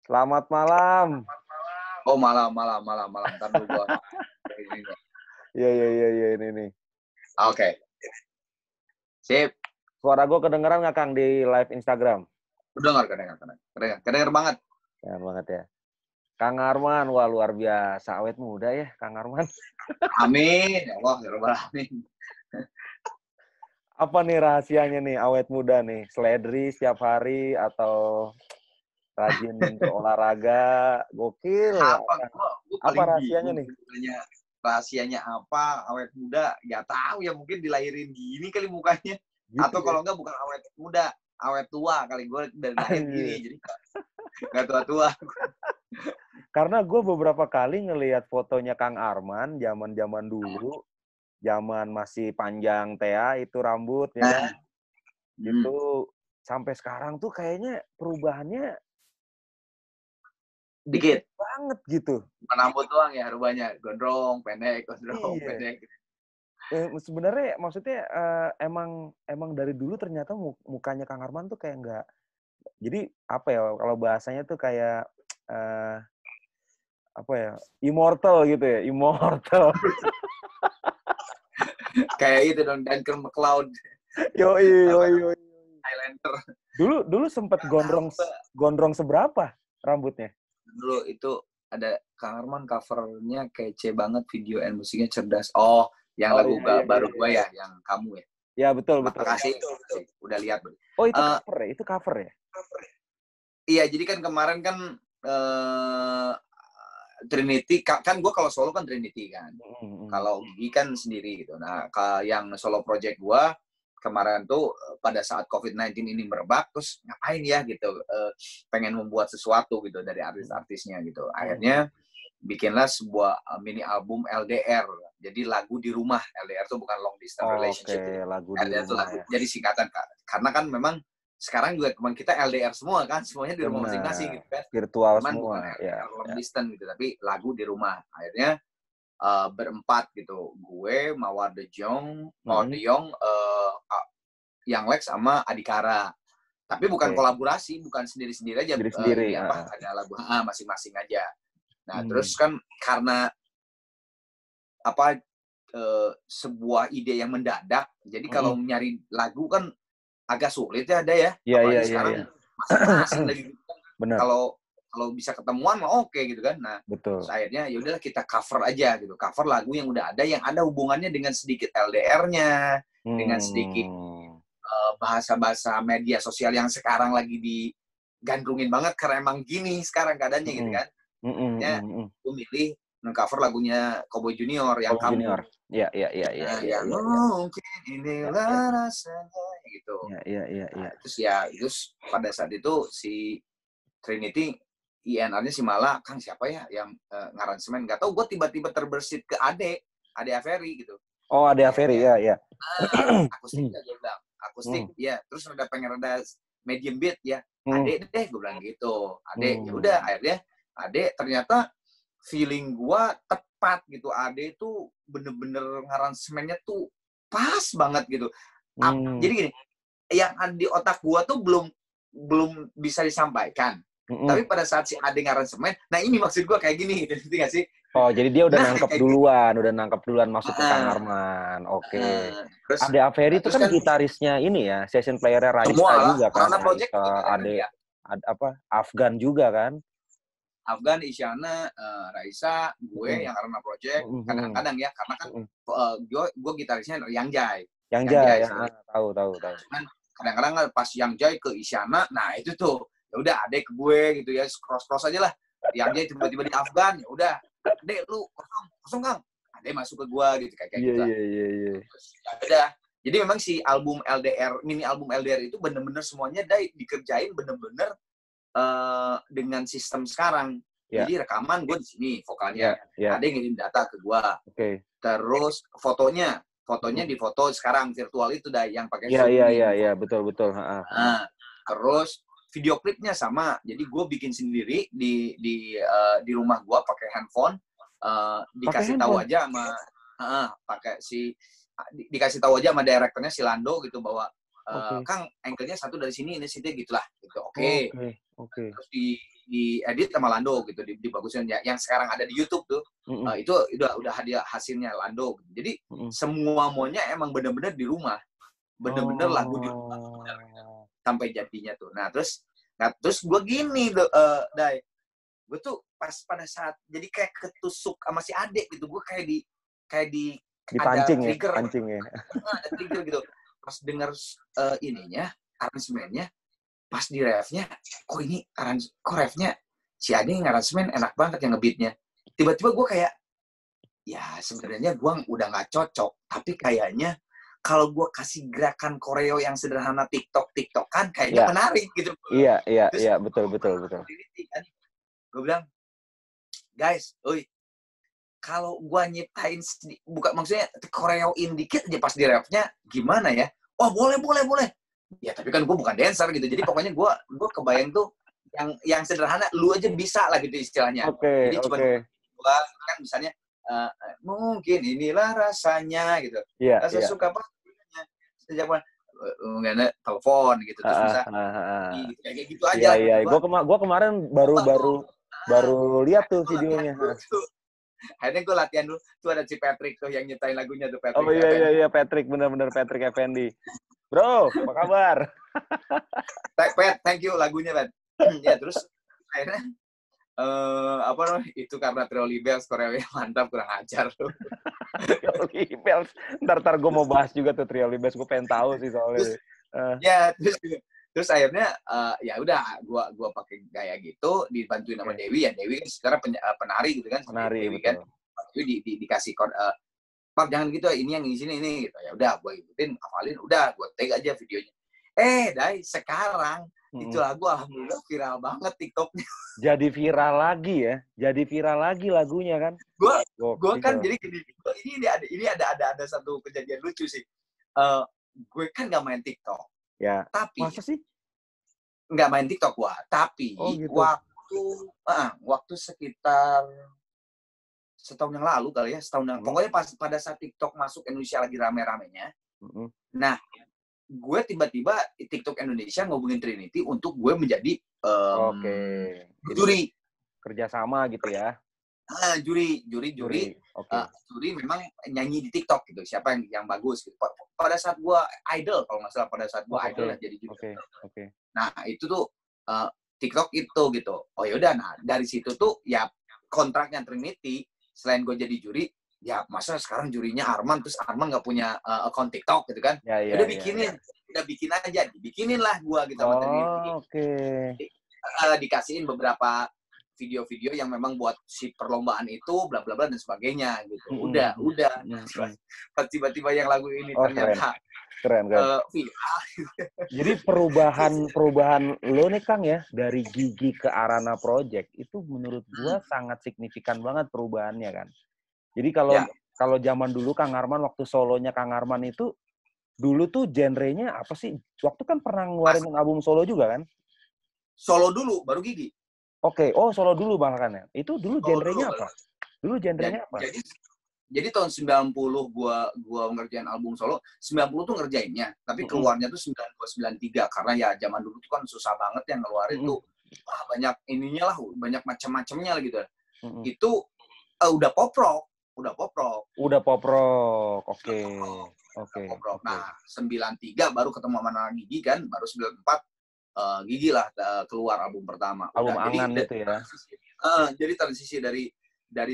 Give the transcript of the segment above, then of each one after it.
Selamat malam. Oh, malam. Ntar dulu gua. Iya, ini nih. Oke. Sip. Suara gue kedengeran nggak, Kang, di live Instagram? Kedengar banget. Keren banget ya. Kang Arman, wah luar biasa. Awet muda ya, Kang Arman. Amin. Ya Allah, ya Rabbal Alamin. Apa nih rahasianya nih, awet muda nih? Seledri setiap hari atau rajin berolahraga? Gokil. Gua Apa paling rahasianya bingung nih? sebenarnya. Rahasianya apa? Awet muda, nggak tahu ya, mungkin dilahirin gini kali mukanya. Gitu Atau ya? kalau enggak bukan awet muda, awet tua kali, gue dari lahir gini, Anjir. jadi nggak tua-tua. Karena gue beberapa kali ngelihat fotonya Kang Arman zaman-zaman dulu, zaman masih panjang Tea itu rambut ya kan. Itu sampai sekarang tuh kayaknya perubahannya dikit Dikit. banget gitu. Bukan rambut doang ya, rupanya gondrong, pendek, Iya. pendek. Sebenarnya maksudnya emang dari dulu ternyata mukanya Kang Arman tuh kayak nggak. Jadi apa ya kalau bahasanya tuh kayak apa ya? Immortal gitu ya, immortal. Kayak itu dong, Duncan MacLeod, Yoi. Highlander. Dulu sempet gondrong seberapa rambutnya? Dulu itu ada Kang Arman, covernya kece banget, video and musiknya cerdas. Oh, yang Oh lagu baru gua ya, yang kamu ya. Ya betul. Makasih, udah lihat. Oh itu cover ya? Itu cover ya? Iya, jadi kan kemarin kan Trinity, kan gue kalau solo kan Trinity kan. Kalau Gigi kan sendiri gitu. Nah, yang solo project gue kemarin tuh pada saat COVID-19 ini merebak, terus ngapain ya gitu, pengen membuat sesuatu gitu dari artis-artisnya gitu. Akhirnya bikinlah sebuah mini album LDR. Jadi lagu di rumah. LDR tuh bukan long distance relationship. Oke, lagu di LDR tuh rumah lagu. ya. Jadi singkatan, karena kan memang sekarang juga teman kita LDR semua kan, semuanya di rumah masing-masing gitu kan. Virtual Cuman semua bukan ya. LDR long distance gitu, tapi lagu di rumah. Akhirnya berempat gitu. Gue, Mawar De Jong, Yang Lex sama Adikara. Tapi bukan kolaborasi, bukan sendiri-sendiri aja. Sendiri-sendiri. Ini apa? Ada lagu masing-masing aja. Nah, terus kan karena apa sebuah ide yang mendadak. Jadi kalau nyari lagu kan agak sulit ya, ada ya. Apalagi sekarang masing-masing lagi. Benar. Kalau bisa ketemuan mah oke gitu kan. Nah, akhirnya ya udahlah kita cover aja gitu. Cover lagu yang udah ada, yang ada hubungannya dengan sedikit LDR-nya, dengan sedikit bahasa-bahasa media sosial yang sekarang lagi digandrungin banget karena emang gini sekarang keadaannya gitu kan. Ya, gue milih nge-cover lagunya Cowboy Junior yang Cowboy Junior. Iya. Yang mungkin inilah rasanya gitu. Iya. Terus pada saat itu si Trinity INR-nya si Mala, Kang siapa ya yang ngaransemen? Gak tau, gue tiba-tiba terbersit ke Ade Aferi gitu. Oh, Ade Aferi, ya. Akustik ya, gue bilang. Akustik, ya. Terus pengen rada medium beat ya. Ade deh, gue bilang gitu. Ade, ya udah. Akhirnya Ade ternyata feeling gue tepat gitu. Ade itu bener-bener ngaransemennya tuh pas banget gitu. Jadi gini, yang di otak gue tuh belum bisa disampaikan. Tapi pada saat si Ade ngaransemen, nah ini maksud gue kayak gini, ngerti gak sih? Oh, jadi dia udah nangkep duluan masuk ke Kang Arman. Oke. Ade Aferi itu kan gitarisnya ini ya, session player-nya Raisa juga kan. Ade Afgan juga kan. Afgan, Isyana, Raisa, gue yang Arena Project, kadang-kadang ya, karena kan gue gitarisnya Yang Jai. Yang Jai, tahu. Cuman kadang-kadang pas Yang Jai ke Isyana, nah itu tuh, ya udah Ade ke gue gitu ya, cross aja lah. Yang Jai tiba-tiba di Afgan, ya udah, Ade lu kosong Kang. Ade masuk ke gue gitu kayak gitu lah. Iya. Ya udah. Jadi memang si album LDR, mini album LDR itu bener-bener semuanya dikerjain bener-bener dengan sistem sekarang. Jadi rekaman gue di sini vokalnya, ada yang ngirim data ke gue. Terus fotonya di foto sekarang virtual itu yang pakai Zoom. Iya, betul. Nah, terus video klipnya sama. Jadi gue bikin sendiri di rumah gue pakai handphone. Dikasih tahu aja sama dikasih tahu aja sama direkturnya si Lando gitu bahwa Kang, angle-nya satu dari sini, ini situ gitulah gitu. Oke. Oke. Terus diedit sama Lando gitu, dibagusin ya. Yang sekarang ada di YouTube tuh, itu udah hasilnya Lando. Jadi semua maunya emang bener-bener di rumah, bener-bener lagu di rumah sampai jadinya tuh. Nah terus gue gini, Dai, gue tuh pas pada saat jadi kayak ketusuk sama si Ade gitu, gue kayak di dipancing ada trigger, ya. Ada trigger gitu. Pas denger ininya, aransemennya, pas di refnya, kok refnya si Ade ngaransemen enak banget yang ngebeatnya. Tiba-tiba gue kayak, ya sebenarnya gue udah nggak cocok, tapi kayaknya kalau gue kasih gerakan koreo yang sederhana TikTok-TikTokan, kayaknya menarik gitu. Iya, betul. Kan, gue bilang, guys, kalau gue nyiptain, bukan maksudnya koreoin dikit aja pas di refnya, gimana ya? Oh boleh. Ya tapi kan gue bukan dancer gitu, jadi pokoknya gue kebayang tuh yang sederhana, lu aja bisa lah gitu istilahnya. Jadi cuma gue kan misalnya, mungkin inilah rasanya gitu. Rasa suka apa? Sejak mana telepon gitu, terus bisa kayak gitu aja. Iya. Gue kemarin baru lihat tuh videonya. Akhirnya gue latihan dulu. Tuh ada si Patrick tuh yang nyiptain lagunya tuh, Patrick. Oh iya Patrick, bener Patrick Effendi. Bro, apa kabar? Thank you lagunya, Pat. Ya terus akhirnya itu karena Trioli Bells, Korea mantap, kurang ajar tuh. Trioli Bells, ntar gue mau bahas juga tuh Trioli Bells, gue pengen tahu sih soalnya. Terus akhirnya ya udah gua pakai gaya gitu, dibantuin sama Dewi. Ya Dewi kan sekarang penari gitu kan, penari Dewi betul. Kan Dewi dikasih Pak jangan gitu, ini yang di sini ini gitu. Ya udah gua ikutin, hafalin, udah gua tag aja videonya. Dai sekarang itu lagu alhamdulillah viral banget TikToknya. Jadi viral lagi lagunya kan. Gua kan jadi gini, ini ada satu kejadian lucu sih. Gue kan nggak main TikTok. Ya. Tapi masa sih? Nggak main TikTok gua, tapi gitu. waktu sekitar setahun yang lalu kali ya, pokoknya pada saat TikTok masuk Indonesia lagi rame-ramenya. Nah, gue tiba-tiba TikTok Indonesia ngobongin Trinity untuk gue menjadi juri. Kerjasama gitu ya. Juri. Juri memang nyanyi di TikTok gitu. Siapa yang bagus gitu. Pada saat gue idol, kalau nggak salah pada saat gue idol jadi juri. Nah itu tuh TikTok itu gitu. Oh yaudah, nah dari situ tuh ya kontraknya Trinity. Selain gue jadi juri, ya masa sekarang jurinya Arman, terus Arman nggak punya akun TikTok gitu kan? Udah bikinin lah gue gitu sama Trinity. Dikasihin beberapa video-video yang memang buat si perlombaan itu, bla bla bla dan sebagainya gitu. Udah. Tiba-tiba yang lagu ini ternyata keren. Jadi perubahan lo nih Kang ya, dari Gigi ke Arana Project itu menurut gua sangat signifikan banget perubahannya kan. Jadi kalau zaman dulu Kang Arman, waktu solonya Kang Arman itu dulu tuh genrenya apa sih? Waktu kan pernah ngeluarin album solo juga kan? Solo dulu baru Gigi. Solo dulu bahkan ya. Itu dulu genrenya apa? Dulu genrenya apa? Jadi tahun 90 gua ngerjain album solo, 90 tuh ngerjainnya, tapi keluarnya tuh 92, 93 karena ya zaman dulu tuh kan susah banget yang ngeluarin tuh banyak ininya lah, banyak macam-macamnya gitu. Itu udah pop rock. Oke. Nah, 93 baru ketemu sama Gigi kan, baru 94 Gigi lah keluar album pertama. Album Angan itu ya. Jadi transisi dari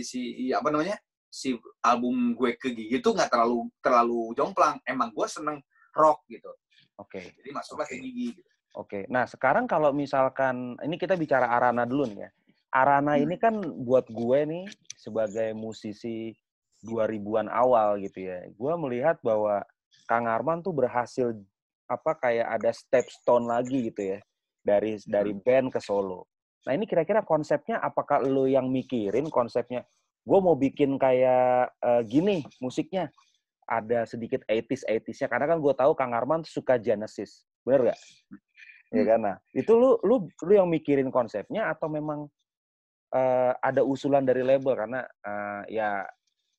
si apa namanya? Si album gue ke Gigi itu nggak terlalu jomplang. Emang gue seneng rock gitu. Oke. Jadi masuklah ke Gigi. Gitu. Oke. Nah sekarang kalau misalkan ini kita bicara Arana dulu nih ya. Arana ini kan buat gue nih sebagai musisi 2000-an awal gitu ya. Gue melihat bahwa Kang Arman tuh berhasil kayak ada stepstone lagi gitu ya dari band ke solo. Nah ini kira-kira konsepnya apakah lo yang mikirin konsepnya? Gue mau bikin kayak gini musiknya, ada sedikit 80s-nya karena kan gue tahu Kang Arman suka Genesis, bener gak? Ya kan, nah itu lu yang mikirin konsepnya atau memang ada usulan dari label karena ya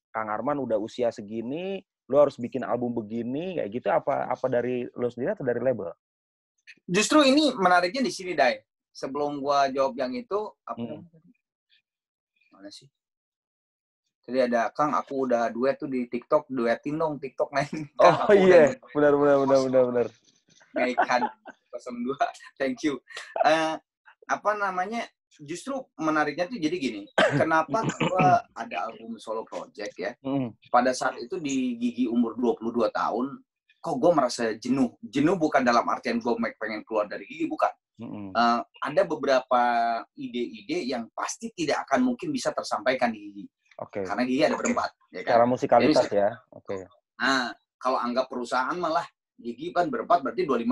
Kang Arman udah usia segini, lu harus bikin album begini kayak gitu, apa dari lu sendiri atau dari label? Justru ini menariknya di sini, Dai. sebelum gua jawab yang itu, apa namanya tadi? Mana sih? Tadi ada, Kang, aku udah duet tuh di TikTok, duetin dong TikTok main. Oh Kang, aku iya, udah benar. naikkan 02. Thank you. Apa namanya? Justru menariknya tuh jadi gini. Kenapa gua ada album solo project ya? Pada saat itu di Gigi umur 22 tahun, kok gue merasa jenuh. Jenuh bukan dalam artian gue pengen keluar dari Gigi, bukan. Ada beberapa ide-ide yang pasti tidak akan mungkin bisa tersampaikan di Gigi. Karena Gigi ada berempat. Ya kan? Secara musikalitas ya. Nah, kalau anggap perusahaan malah Gigi kan berempat berarti 25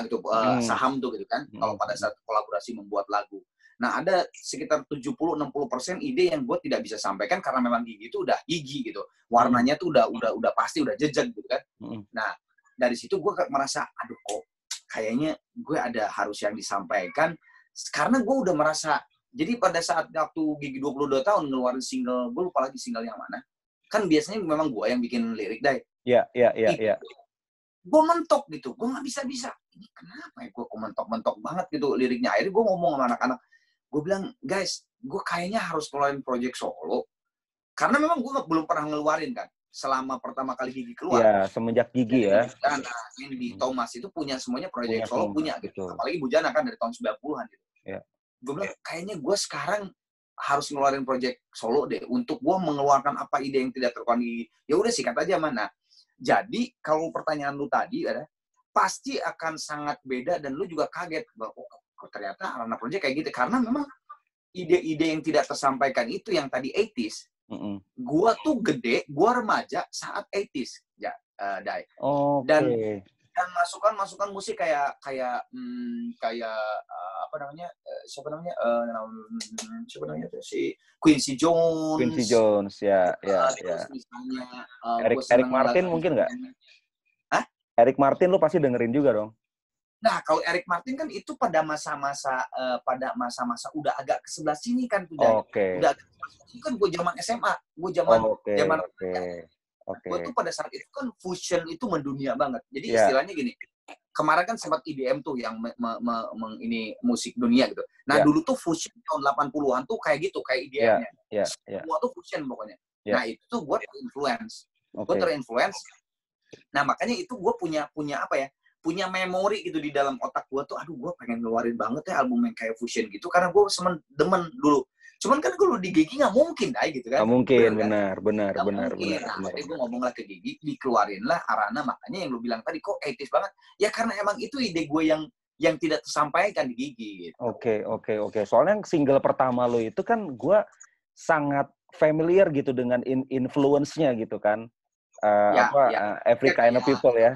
gitu saham tuh gitu kan. Kalau pada saat kolaborasi membuat lagu. Nah, ada sekitar 70-60% ide yang gue tidak bisa sampaikan karena memang Gigi itu udah Gigi gitu. Warnanya tuh udah pasti udah jejak gitu kan. Nah, dari situ gue merasa aduh kok kayaknya gue ada harus yang disampaikan karena gue udah merasa. Jadi pada saat waktu Gigi 22 tahun ngeluarin single, gue lupa lagi single yang mana. Kan biasanya memang gue yang bikin lirik, Dai. Iya. Gue mentok gitu, gue nggak bisa. Ini kenapa ya gue mentok banget gitu liriknya. Akhirnya gue ngomong sama anak-anak, gue bilang, guys, gue kayaknya harus keluarin project solo. Karena memang gue belum pernah ngeluarin kan. Selama pertama kali Gigi keluar. Iya, semenjak Gigi ya. Bujana, Andy, Thomas itu punya semuanya project solo punya gitu. Apalagi Bujana kan dari tahun 90-an gitu. Iya. Gue bilang, kayaknya gue sekarang harus ngeluarin project solo deh. Untuk gue mengeluarkan apa ide yang tidak terkuat di Gigi. Ya udah sikat aja mana. Jadi kalau pertanyaan lu tadi ada pasti akan sangat beda dan lu juga kaget bahwa oh, ternyata Arana Project kayak gitu karena memang ide-ide yang tidak tersampaikan itu yang tadi 80s. Gua tuh gede, gua remaja saat 80s ya, Dai. Dan masukan musik kayak apa namanya? Siapa namanya si Quincy Jones ya. Misalnya Eric Martin mungkin nggak? Hah? Eric Martin lu pasti dengerin juga dong. Nah, kalau Eric Martin kan itu pada masa-masa udah agak ke sebelah sini kan tuh. Udah agak itu kan gue zaman SMA, gue zaman gue tuh pada saat itu kan fusion itu mendunia banget. Jadi istilahnya gini, kemarin kan sempat IDM tuh yang ini musik dunia gitu. Nah, dulu tuh fusion tahun 80-an tuh kayak gitu, kayak IDM-nya. Semua tuh fusion pokoknya. Nah, itu tuh gue terinfluence. Nah, makanya itu gue punya apa ya? Punya memori gitu di dalam otak gue tuh, aduh gue pengen ngeluarin banget ya album yang kayak fusion gitu. Karena gue demen dulu. Cuman kan kalau di Gigi nggak mungkin gitu kan. Nggak mungkin, benar. Jadi gue ngomonglah ke Gigi, dikeluarinlah Arana, makanya yang lu bilang tadi kok 80s banget. Ya karena emang itu ide gue yang tidak tersampaikan di Gigi. Gitu. Oke. Soalnya single pertama lo itu kan gue sangat familiar gitu dengan influence-nya gitu kan. Every Kind of People ya.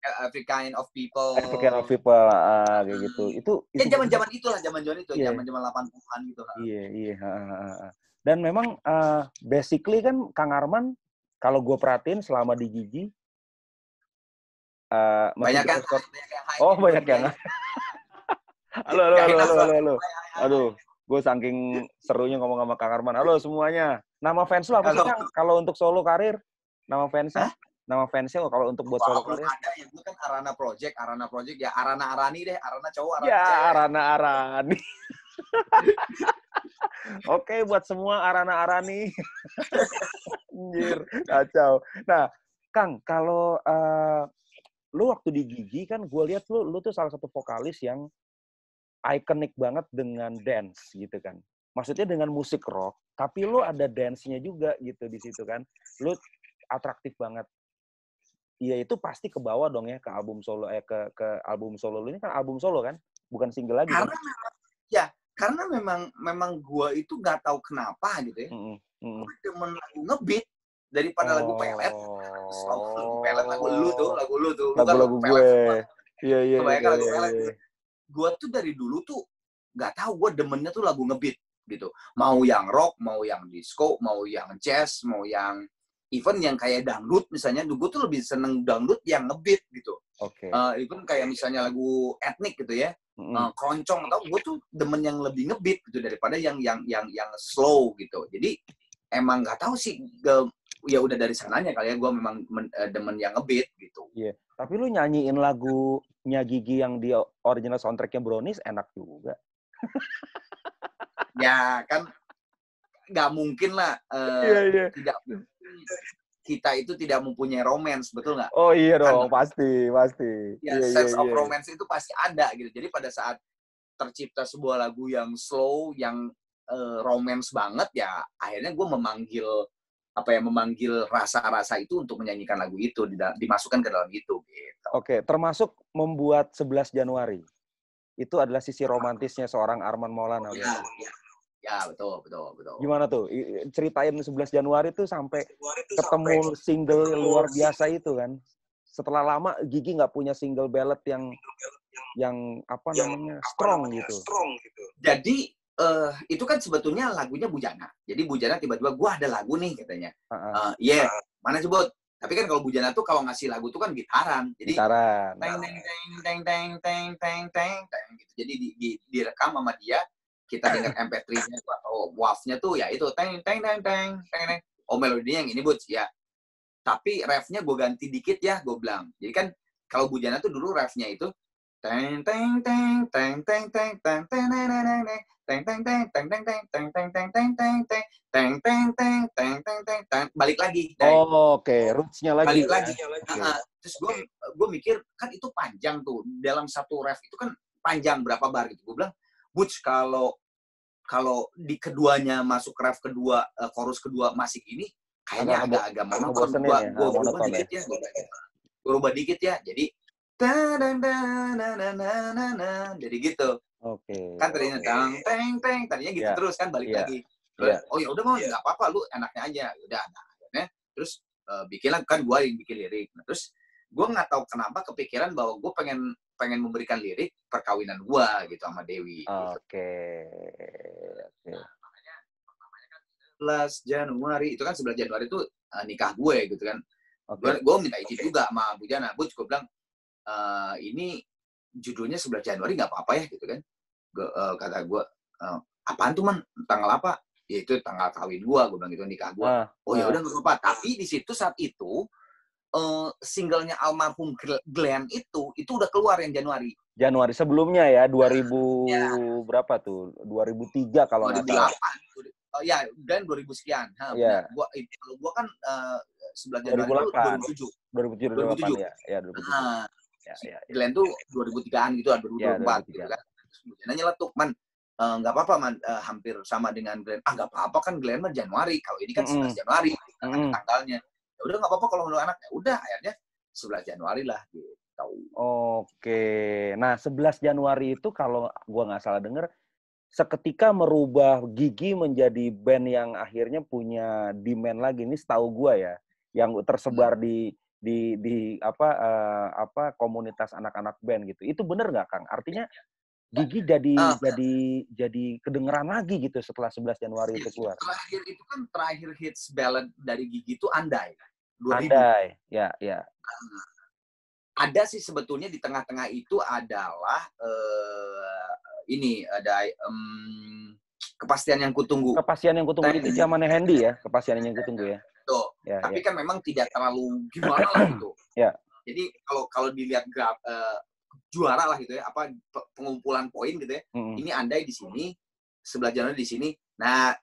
Every Kind of People. Kayak gitu. Itu zaman-zaman itu, zaman-zaman 80-an gitu. Iya. Dan memang basically kan Kang Arman kalau gue perhatiin selama di Gigi banyak yang banyak yang Halo. Aduh, gue saking serunya ngomong sama Kang Arman. Halo semuanya. Nama fans lu apa sih, Kang? Kalau untuk solo karir, nama fansnya? Nama fansnya kalau untuk buat solo karir? Ada ya, gue kan Arana Project ya, Arana Arani deh, Arana cowok, Arana cewek. Arana Arani. Oke, buat semua Arana Arani. Anjir, kacau. Nah, Kang, kalau lu waktu di Gigi kan gue lihat lu tuh salah satu vokalis yang ikonik banget dengan dance gitu kan. Maksudnya dengan musik rock, tapi lu ada dance-nya juga gitu di situ kan. Lu atraktif banget. Iya, itu pasti ke bawah dong ya ke album solo ke album solo lu ini kan album solo kan, bukan single lagi karena kan? Karena memang gua itu nggak tahu kenapa gitu ya. Gua demen lagu ngebeat daripada lagu pelet. Lagu lu tuh. Lagu gue. Iya. Kebanyakan lagu pelet. Gua tuh dari dulu tuh nggak tahu gua demennya tuh lagu ngebeat gitu. Mau yang rock, mau yang disco, mau yang jazz, mau yang even yang kayak dangdut misalnya, gue tuh lebih seneng dangdut yang ngebeat gitu. Even kayak misalnya lagu etnik gitu ya, keroncong, atau gue tuh demen yang lebih ngebeat gitu daripada yang slow gitu. Jadi emang nggak tahu sih, ya udah dari sananya kali ya gue memang demen yang ngebeat gitu. Iya. Tapi lu nyanyiin lagu refnya Gigi yang di original soundtracknya Brownies enak juga. Ya kan nggak mungkin lah tidak kita itu tidak mempunyai romance, betul nggak? Oh iya Kan, dong, pasti. ya, sense of romance itu pasti ada gitu. Jadi pada saat tercipta sebuah lagu yang slow, yang romance banget, ya akhirnya gue memanggil rasa-rasa itu untuk menyanyikan lagu itu, dimasukkan ke dalam itu. Gitu. Oke, termasuk membuat 11 Januari. Itu adalah sisi romantisnya seorang Armand Maulana. Ya, betul. Gimana tuh? Ceritain 11 Januari tuh sampai ketemu single luar biasa itu kan. Setelah lama Gigi nggak punya single ballad yang strong gitu. Jadi itu kan sebetulnya lagunya Bujana. Jadi Bujana tiba-tiba gua ada lagu nih katanya. Mana sebut? Tapi kan kalau Bujana tuh kalau ngasih lagu tuh kan gitaran. Jadi teng gitu. Jadi direkam sama dia. Kita dengar MP3-nya atau WAV-nya tuh ya itu teng. Oh, melodinya yang ini, Bud, ya. Tapi ref-nya gue ganti dikit ya, gue bilang. Jadi kan kalau Bujana tuh dulu ref-nya itu teng balik lagi. Oke, roots-nya lagi. Balik lagi. Terus gue mikir kan itu panjang tuh. Dalam satu ref itu kan panjang berapa bar gitu. Gue bilang, Butch, kalau di keduanya masuk ref kedua, chorus kedua masih gini, kayaknya agak monoton. Gue rubah dikit ya. Jadi jadi gitu. Kan tadinya teng tadinya gitu terus kan balik lagi. Oh ya udah mau nggak apa-apa, lu enaknya aja. Udah, akhirnya terus bikinlah kan gue yang bikin lirik. Nah, terus gue nggak tahu kenapa kepikiran bahwa gue pengen memberikan lirik perkawinan gue gitu sama Dewi. Oke. Makanya kan 11 Januari itu kan 11 Januari itu nikah gue gitu kan. Gue minta izin juga sama Bujana. Gue bilang ini judulnya 11 Januari nggak apa-apa ya gitu kan. Kata gue apaan tuh, Man? Tanggal apa? Ya itu tanggal kawin gue bilang gitu, nikah gue. Oh ya udah nggak apa-apa. Tapi di situ saat itu singlenya almarhum Glenn itu udah keluar yang Januari sebelumnya ya 2000 berapa tuh 2003 kalau nggak salah. 2008 ya Glenn 2000 sekian. Gua kan 11 Januari 2007 ya 2007. Glenn tuh 2003an gitu, 2004 gitu kan. Kemudian nyeletuk, Man, nggak apa-apa, Man, hampir sama dengan Glenn. Nggak apa-apa kan, Glenn mah Januari, kalau ini kan 11 Januari tanggalnya. Udah nggak apa-apa kalau lu anaknya. Udah, akhirnya 11 Januari lah gitu. Oke. Nah, 11 Januari itu kalau gua nggak salah denger, seketika merubah Gigi menjadi band yang akhirnya punya demand lagi. Ini setahu gua ya, yang tersebar di komunitas anak-anak band gitu. Itu bener nggak, Kang? Artinya Gigi jadi kedengeran lagi gitu setelah 11 Januari itu keluar. Terakhir hits ballad dari Gigi itu Andai. 2000. Andai, ya. Ada sih sebetulnya di tengah-tengah itu adalah ini ada Kepastian Yang Kutunggu. Kepastian Yang Kutunggu itu zamannya Hendy ya, Kepastian Yang Kutunggu ya. Tuh. Tapi kan memang tidak terlalu gimana lah gitu. Ya. Jadi kalau dilihat graf juara lah gitu ya, apa pengumpulan poin gitu ya. Ini Andai di sini, 11 Januari di sini. Nah,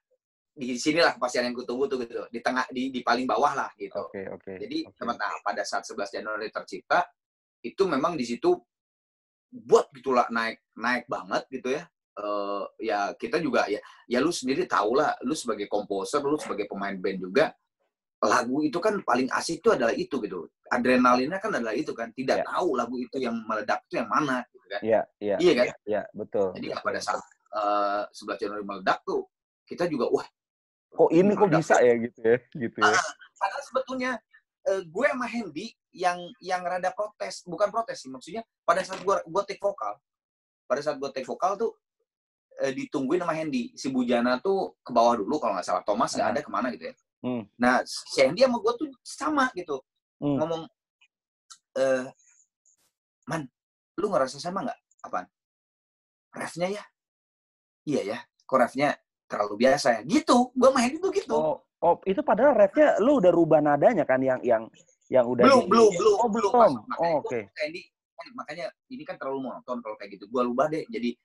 di sinilah Kepastian Yang Kutunggu tuh gitu. Di tengah di paling bawah lah gitu. Jadi pada saat 11 Januari tercipta itu memang di situ buat gitulah naik banget gitu ya. Ya kita juga ya lu sendiri tahu lah, lu sebagai komposer, lu sebagai pemain band juga, lagu itu kan paling asik itu adalah itu gitu. Adrenalinnya kan adalah itu kan. Tidak tahu lagu itu yang meledak itu yang mana gitu kan. Iya kan? Iya, betul. Jadi pada saat 11 Januari meledak tuh kita juga wah, kok ini kok bisa ya gitu ya. Padahal sebetulnya gue sama Hendy yang rada protes, bukan protes sih, maksudnya pada saat gue take vokal tuh ditungguin sama Hendy. Si Bujana tuh ke bawah dulu kalau nggak salah, Thomas nggak ada kemana gitu ya. Nah, si Hendy sama gue tuh sama gitu. Ngomong, Man, lu ngerasa sama nggak? Apaan? Refnya ya? Iya ya, kok refnya terlalu biasa ya? Gitu, gue sama Hendy tuh gitu. Oh, itu padahal refnya lu udah rubah nadanya kan yang udah belum. Oke. makanya ini kan terlalu monoton kalau kayak gitu. Gua ubah deh jadi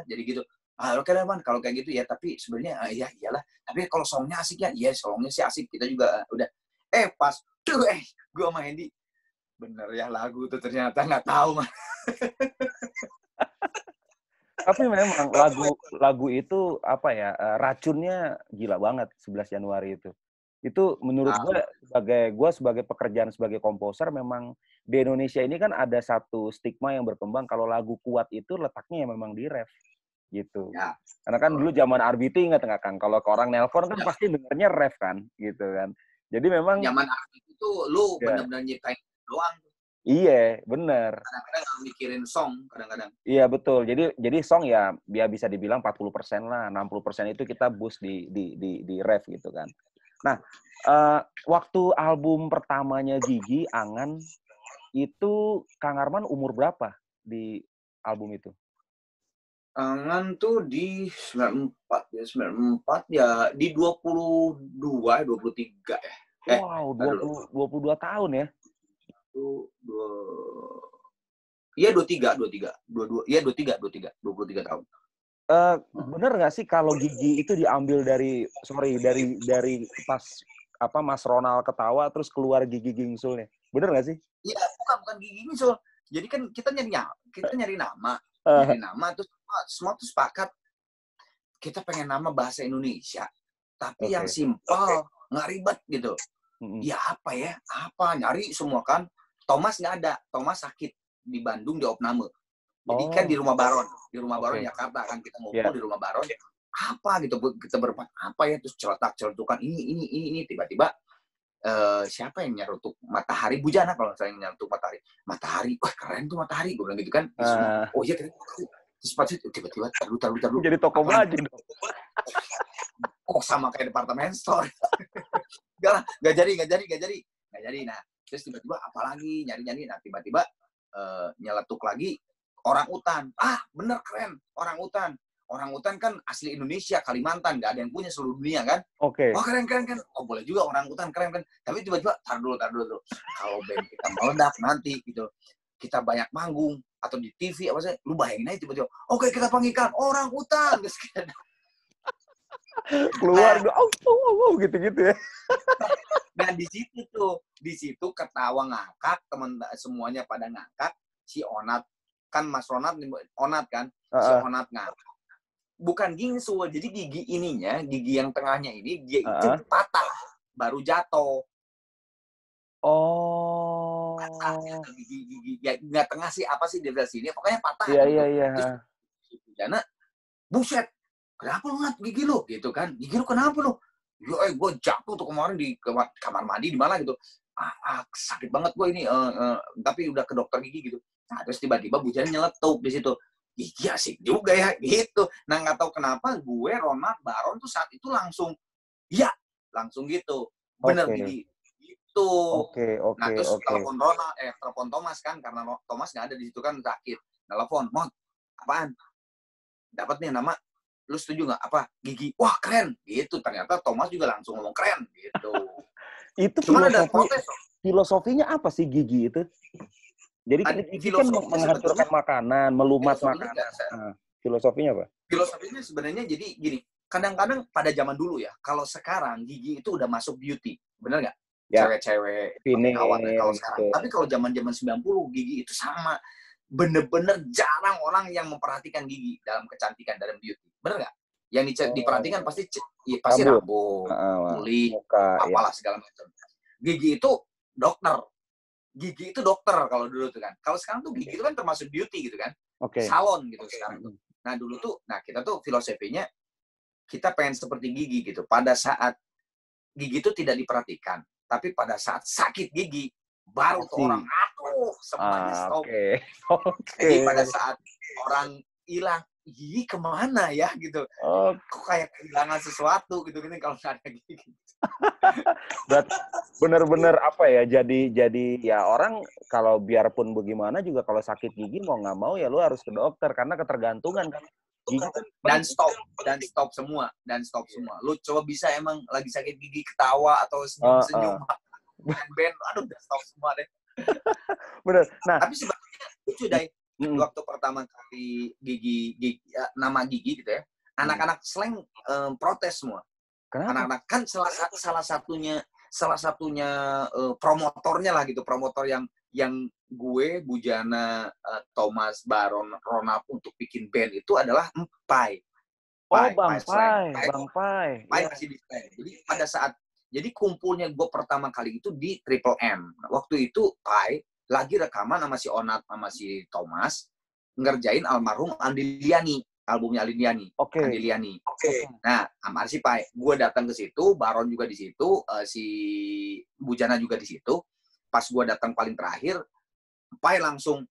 jadi gitu. Oke lah Man, kalau kayak gitu ya. Tapi sebenarnya ya iyalah. Tapi kalau songnya asik ya, iya songnya sih asik. Kita juga udah. Pas, gua sama Hendy bener ya lagu tuh ternyata nggak tahu Man. Tapi memang lagu itu apa ya, racunnya gila banget 11 Januari itu. Itu menurut gue sebagai pekerjaan sebagai komposer, memang di Indonesia ini kan ada satu stigma yang berkembang kalau lagu kuat itu letaknya ya memang di ref gitu. Ya. Karena kan dulu zaman RBT ingat nggak Kang? Kalau orang nelpon kan pasti dengarnya ref kan gitu kan. Jadi memang zaman RBT itu lu bener-bener nyiptain doang. Iya, bener. Kadang-kadang nggak mikirin song, kadang-kadang. Iya, betul. Jadi song ya bisa dibilang 40% lah. 60% itu kita boost di ref gitu kan. Nah, waktu album pertamanya Gigi, Angan, itu Kang Arman umur berapa di album itu? Angan tuh di 94 ya, di 22, 23 ya. Wow, 22 tahun ya? Iya 23 tahun. Bener nggak sih kalau Gigi itu diambil dari pas Mas Ronald ketawa terus keluar Gigi Gingsulnya? Bener nggak sih? Iya, bukan Gigi Gingsul. Jadi kan kita nyari nama, terus semua tuh sepakat kita pengen nama bahasa Indonesia, tapi yang simpel, nggak ribet gitu. Ya apa ya? Nyari semua kan. Thomas nggak ada, Thomas sakit di Bandung di Opname. Jadi kan di Rumah Baron, Baron Jakarta kan kita ngumpul di Rumah Baron. Apa gitu, kita berempat apa ya, terus celetukan ini tiba-tiba siapa yang nyerutuk Matahari, Bujana kalau saya nyerutuk Matahari, wah keren tuh Matahari, gue bilang gitu kan. Oh iya terus tiba-tiba taruh. Jadi toko baju dong. Kok sama kayak departemen store. Nggak jadi. Nah, terus tiba-tiba apalagi nyari, nah tiba-tiba nyeletuk lagi orang utan. Bener keren, orang utan kan asli Indonesia, Kalimantan, nggak ada yang punya seluruh dunia kan. Oke. Oh keren. Oh boleh juga orang utan keren. Tapi tiba-tiba tar dulu. Kalau band kita meledak nanti gitu, kita banyak manggung atau di TV apa sih, lu bayangin aja tiba-tiba. Oke, kita panggilkan orang utan. Terus keluar gitu-gitu ya. Dan di situ ketawa ngakak, teman semuanya pada ngakak. Si Onat kan, Mas Onat kan, si Onat ngakak. Bukan gingsul, jadi gigi yang tengahnya ini itu patah, baru jatuh. Oh. Patah, gigi ya nggak tengah sih, apa sih dari sini, pokoknya patah. Iya. Terus Jana, buset, kenapa lu Nat gigi lu? Gitu kan, gigi lu kenapa lu? Gue jatuh tuh kemarin di kamar mandi di mana gitu. Sakit banget gue ini, tapi udah ke dokter gigi gitu. Nah, terus tiba-tiba Bujana nyeletuk di situ. Gigi asik juga ya gitu. Nah, nggak tahu kenapa gue Ronald Baron tuh saat itu langsung gitu. Bener Gigi. Gitu. Nah, terus telepon Thomas kan, karena Thomas nggak ada di situ kan, sakit. Telepon, Mon, apaan? Dapat nih nama, lu setuju nggak? Apa? Gigi. Wah keren. Gitu. Ternyata Thomas juga langsung ngomong keren. Gitu. Itu cuma ada protes. Filosofinya apa sih Gigi itu? Jadi Gigi kan menghancurkan makanan, melumat makanan. Filosofinya apa? Filosofinya sebenarnya jadi gini. Kadang-kadang pada zaman dulu ya, kalau sekarang Gigi itu udah masuk beauty. Bener nggak? Ya. Cewek-cewek awal kalau sekarang. Tapi kalau zaman-zaman 90, Gigi itu sama. Bener-bener jarang orang yang memperhatikan Gigi dalam kecantikan, dalam beauty. Bener nggak? Yang diperhatikan pasti rambut, kulit, apalah segala macam. Gigi itu dokter. Gigi itu dokter kalau dulu tuh kan. Kalau sekarang tuh gigi itu kan termasuk beauty gitu kan. Salon gitu sekarang tuh. Nah dulu tuh, kita tuh filosofinya kita pengen seperti Gigi gitu. Pada saat gigi itu tidak diperhatikan, tapi pada saat sakit gigi baru tuh orang semuanya stop. Jadi pada saat orang hilang, gigi kemana ya gitu. Kok kayak kehilangan sesuatu gitu kalau nggak ada gigi. Bener-bener apa ya, jadi ya orang kalau biarpun bagaimana juga kalau sakit gigi mau nggak mau ya lu harus ke dokter karena ketergantungan kan gigi kan dan stop semua lu coba bisa emang lagi sakit gigi ketawa atau senyum band aduh udah stop semua deh. Bener. Nah, tapi sebenarnya lucu Dai. Waktu pertama kali nama Gigi gitu ya, anak-anak slang protes semua. Kenapa? Anak-anak kan salah satunya promotornya lah gitu, promotor yang gue, Bujana, Thomas, Baron, Ronald untuk bikin band itu adalah Pai. Bang Pai. Pai masih di slang. Jadi pada saat kumpulnya gue pertama kali itu di Triple M. Waktu itu Pai lagi rekaman sama si Onat sama si Thomas ngerjain almarhum Andi Liani, albumnya Andi Liani. Andi Liani. Nah, sama si Pai, gue datang ke situ, Baron juga di situ, si Bujana juga di situ. Pas gue datang paling terakhir, Pai langsung,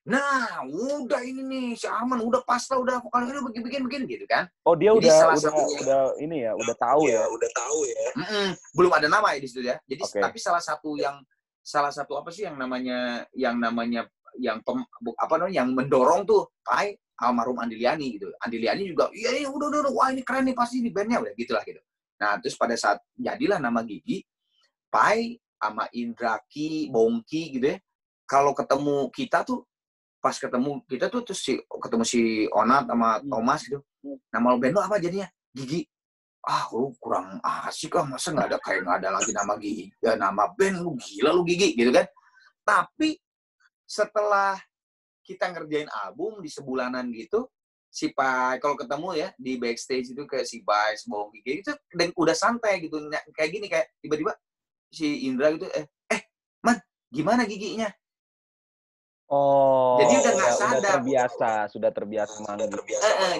nah, udah ini nih, si Arman udah pas lah, udah vokalnya udah bikin gitu kan. Oh, dia jadi udah ini ya, udah tahu ya. Belum ada nama ya di situ ya. Jadi tapi salah satu apa sih yang namanya yang mendorong tuh Pai almarhum Andi Liani gitu. Andi Liani juga iya udah wah ini keren nih pasti di bandnya udah gitulah gitu. Nah, terus pada saat jadilah nama Gigi, Pai sama Indraki, Bongki gitu ya. Kalau ketemu kita tuh terus ketemu si Onat sama Thomas gitu. Nama band lo apa jadinya? Gigi. Lu kurang asik masa nggak ada lagi nama Gigi. Ya nama band lu gila lu Gigi gitu kan. Tapi setelah kita ngerjain album di sebulanan gitu, si Pai kalau ketemu ya di backstage itu kayak si Pai, Bongki gitu dan udah santai gitu. Kayak gini kayak tiba-tiba si Indra gitu Man, gimana giginya? Oh, jadi udah nggak sadar, sudah terbiasa manggil.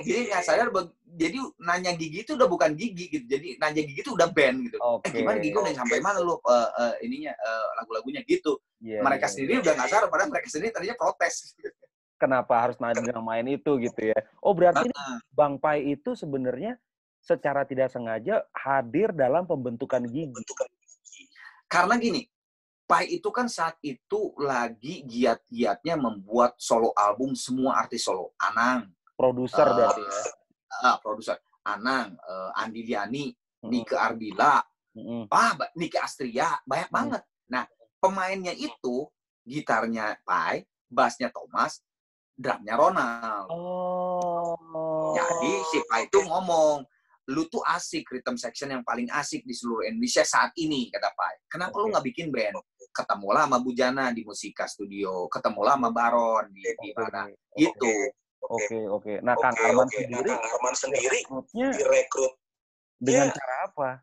Jadi nggak sadar, jadi nanya Gigi itu udah bukan Gigi gitu, jadi nanya Gigi itu udah band gitu. Gimana Gigi udah sampai mana lu lagu-lagunya gitu. Mereka sendiri udah nggak sadar, padahal mereka sendiri tadinya protes. Kenapa harus namain itu gitu ya? Oh berarti Bang Pai itu sebenarnya secara tidak sengaja hadir dalam pembentukan Gigi. Karena gini. Pai itu kan saat itu lagi giat-giatnya membuat solo album semua artis solo. Anang. Produser berarti ya? Produser. Anang, Andi Liani, Nike Ardila, Nike Astria, banyak banget. Nah, pemainnya itu, gitarnya Pai, bassnya Thomas, drumnya Ronald. Jadi si Pai itu ngomong, lu tuh asik, rhythm section yang paling asik di seluruh Indonesia saat ini, kata Pai. Kenapa lu nggak bikin band? Ketemulah sama Bujana di Musika Studio, ketemulah sama Baron di mana, gitu. Oke. Nah, Kang Arman sendiri direkrut dengan cara apa?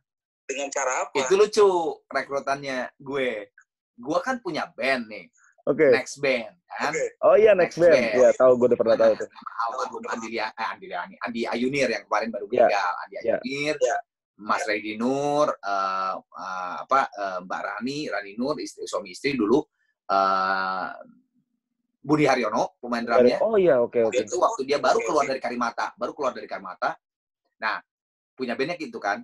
Itu lucu rekrutannya gue. Gue kan punya band nih. Next Band kan. Oh iya Next Band. Iya, tahu gue udah pernah tahu tuh. Almarhum Andi Ayunir yang kemarin baru meninggal. Andi Ayunir. Mas Redi Nur, Mbak Rani Nur, suami istri dulu, Budi Haryono, pemain drumnya. Oh iya, oke. Itu waktu dia baru keluar dari Karimata. Nah, punya bandnya gitu kan.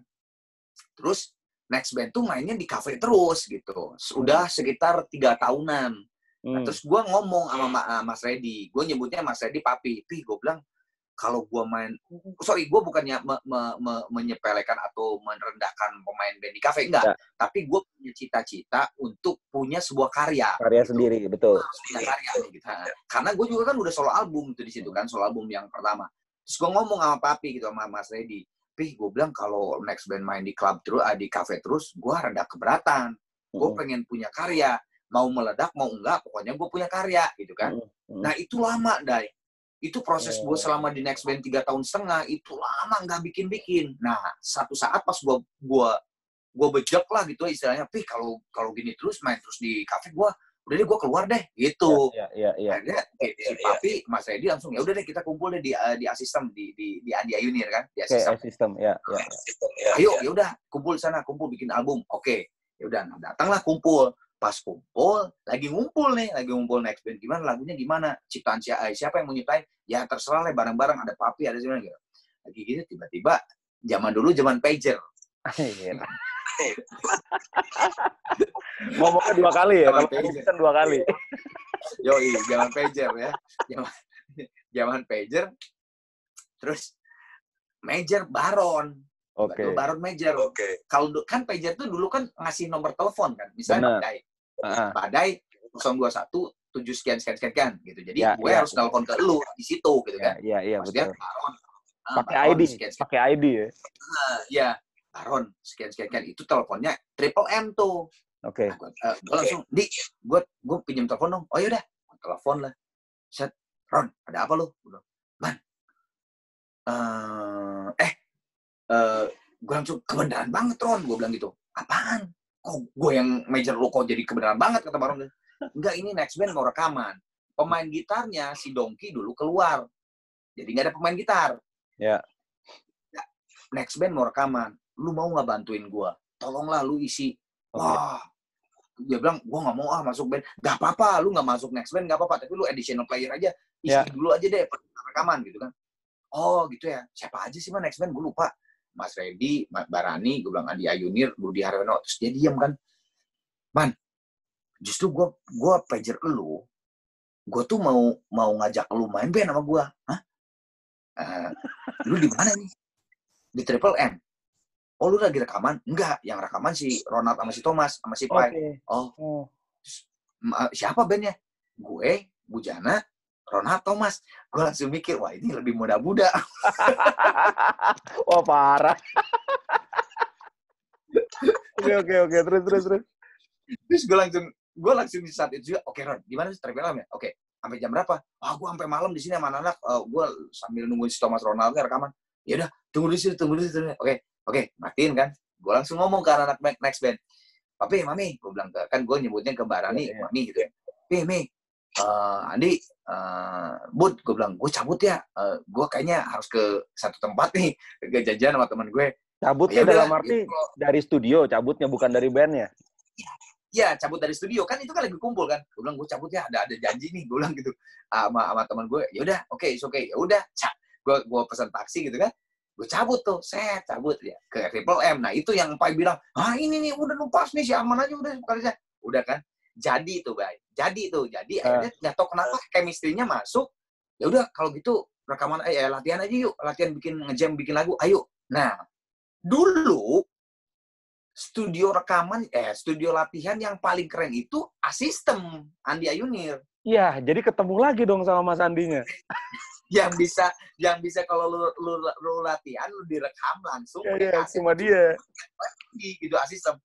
Terus Next Band tuh mainnya di kafe terus gitu. Sudah sekitar 3 tahunan. Nah, terus gue ngomong sama Mas Redi. Gue nyebutnya Mas Redi Papi. Gue bilang, kalau gue gue bukannya menyepelekan atau merendahkan pemain band di kafe, enggak. Tapi gue punya cita-cita untuk punya sebuah karya gitu. Sendiri, betul. Punya karya gitu. Karena gue juga kan udah solo album tuh di situ kan, solo album yang pertama. Terus gue ngomong sama Papi gitu, sama Mas Redi. Gue bilang kalau Next Band main di klub terus, di kafe terus, gue rada keberatan. Gue pengen punya karya, mau meledak mau enggak, pokoknya gue punya karya gitu kan. Nah itu lama, Dai. Itu proses gue selama di Next Band 3,5 tahun, itu lama nggak bikin. Nah, satu saat pas gue bejek lah gitu istilahnya, kalau gini terus main terus di kafe udah deh gue keluar deh gitu. Iya. Akhirnya si Papi, Mas Redi langsung ya udah deh kita kumpul deh di Asistem di Andi Ayunir kan, di Asistem. Ya. Ayo ya udah kumpul sana, bikin album. Oke. Ya udah, datanglah kumpul. Pas kumpul, lagi ngumpul Next Band. Lagunya gimana? Ciptaan siapa yang mau nyiptain? Ya terserah lah, bareng-bareng ada Papi, ada semua gitu. Lagi gitu tiba-tiba zaman pager. Ngomongnya 2 kali ya, kalau kan 2 kali. Yoi, zaman pager ya. Zaman pager. Terus Major Baron. Baron Major. Kalau kan pager tuh dulu kan ngasih nomor telepon kan, misalnya Pak Dai. Badai 021 7 sekian gitu. Jadi gue harus telepon ke lu di situ gitu kan. Iya, betul. Baron. Pakai ID, pakai ID ya. Iya, Baron sekian itu teleponnya Triple M tuh. Oke. Gue langsung, gue pinjam telepon dong. Oh yaudah, gue telepon lah. Set, Ron, ada apa lu? Man, gue langsung kebenaran banget Ron, gue bilang gitu. Apaan? Kok gue yang major lu kok jadi kebenaran banget, kata Baron. Enggak, ini next band mau rekaman. Pemain gitarnya si Dongki dulu keluar. Jadi nggak ada pemain gitar. Ya. Next band mau rekaman. Lu mau nggak bantuin gue? Tolonglah lu isi. Wah, dia bilang, gue nggak mau masuk band. Gak apa-apa, lu nggak masuk next band, gak apa-apa. Tapi lu additional player aja. Isi dulu aja deh, rekaman gitu kan. Oh gitu ya. Siapa aja sih man next band? Gue lupa. Mas Reddy, Mas Barani, gue bilang Andi Ayunir, Budi Haryono. Terus dia diam kan. Man, justru gue pager lu. Gue tuh mau ngajak lu main band sama gue. Hah? Lu di mana nih? Di Triple M. Oh, lu lagi rekaman? Enggak, yang rekaman si Ronald sama si Thomas sama si Pai. Okay. Oh. Siapa bandnya? Gue, Bujana, Ronald, Thomas. Gue langsung mikir, wah ini lebih muda-muda. Wah, parah. Oke. Terus. Terus gue langsung di saat itu juga, oke Ron, gimana sih Triple M ya? Oke. Sampai jam berapa? Gue sampai malam di sini sama anak. Gue sambil nungguin si Thomas Ronald rekaman. Ya udah, tunggu di sini. Oke, matiin kan. Gue langsung ngomong ke anak next band. Papi, Mami, gue bilang kan gue nyebutnya ke Mbak Rani, Mami gitu ya. Mi, Andi, Bud, gue bilang, gue cabut ya. Gue kayaknya harus ke satu tempat nih, ke jajan sama teman gue. Cabutnya dalam arti gitu. Dari studio, cabutnya bukan dari bandnya. Ya, cabut dari studio kan itu kan lagi kumpul kan. Gue bilang gue cabut ya, ada janji nih. Gue bilang gitu sama teman gue. Ya udah, oke. Ya udah, gue pesan taksi gitu kan. Gue cabut ya ke Triple M. Nah itu yang Pai bilang, ini nih udah lupas nih si aman aja udah kan. Jadi akhirnya nggak tahu kenapa chemistry-nya masuk. Ya udah kalau gitu rekaman latihan aja yuk, latihan bikin ngejam bikin lagu, ayo. Nah dulu studio latihan yang paling keren itu Asystem, Andi Ayunir. Iya, jadi ketemu lagi dong sama Mas Andinya. yang bisa kalau lu latihan, lu direkam langsung. Iya, cuma dia. Gitu Asystem.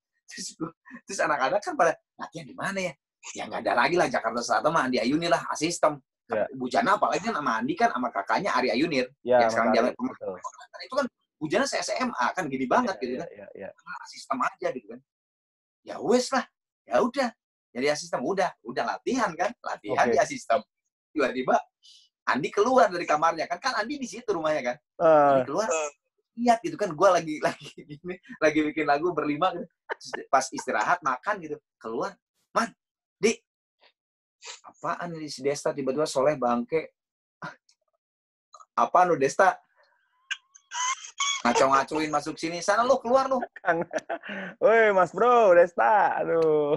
Terus anak-anak kan pada latihan di mana ya? Ya nggak ada lagi lah Jakarta Selatan mah Andi Ayunir lah Asystem. Ya. Bujana apalagi kan sama Andi kan sama kakaknya Ari Ayunir. Ya, yang sekarang jalan itu kan Bujana SMA kan gini banget gitu kan. Ya. Asystem aja gitu kan. Ya wes lah. Ya udah. Jadi Asystem udah latihan kan. Latihan di Asystem. Tiba-tiba Andi keluar dari kamarnya kan Andi di situ rumahnya kan. Andi keluar lihat gitu kan gue lagi bikin lagu berlima gitu. Pas istirahat makan gitu keluar man Di apaan ini si Desta tiba-tiba Soleh bangke apaan lu Desta ngaco-ngacuin masuk sini sana lu keluar lu. Woi Mas Bro Desta aduh.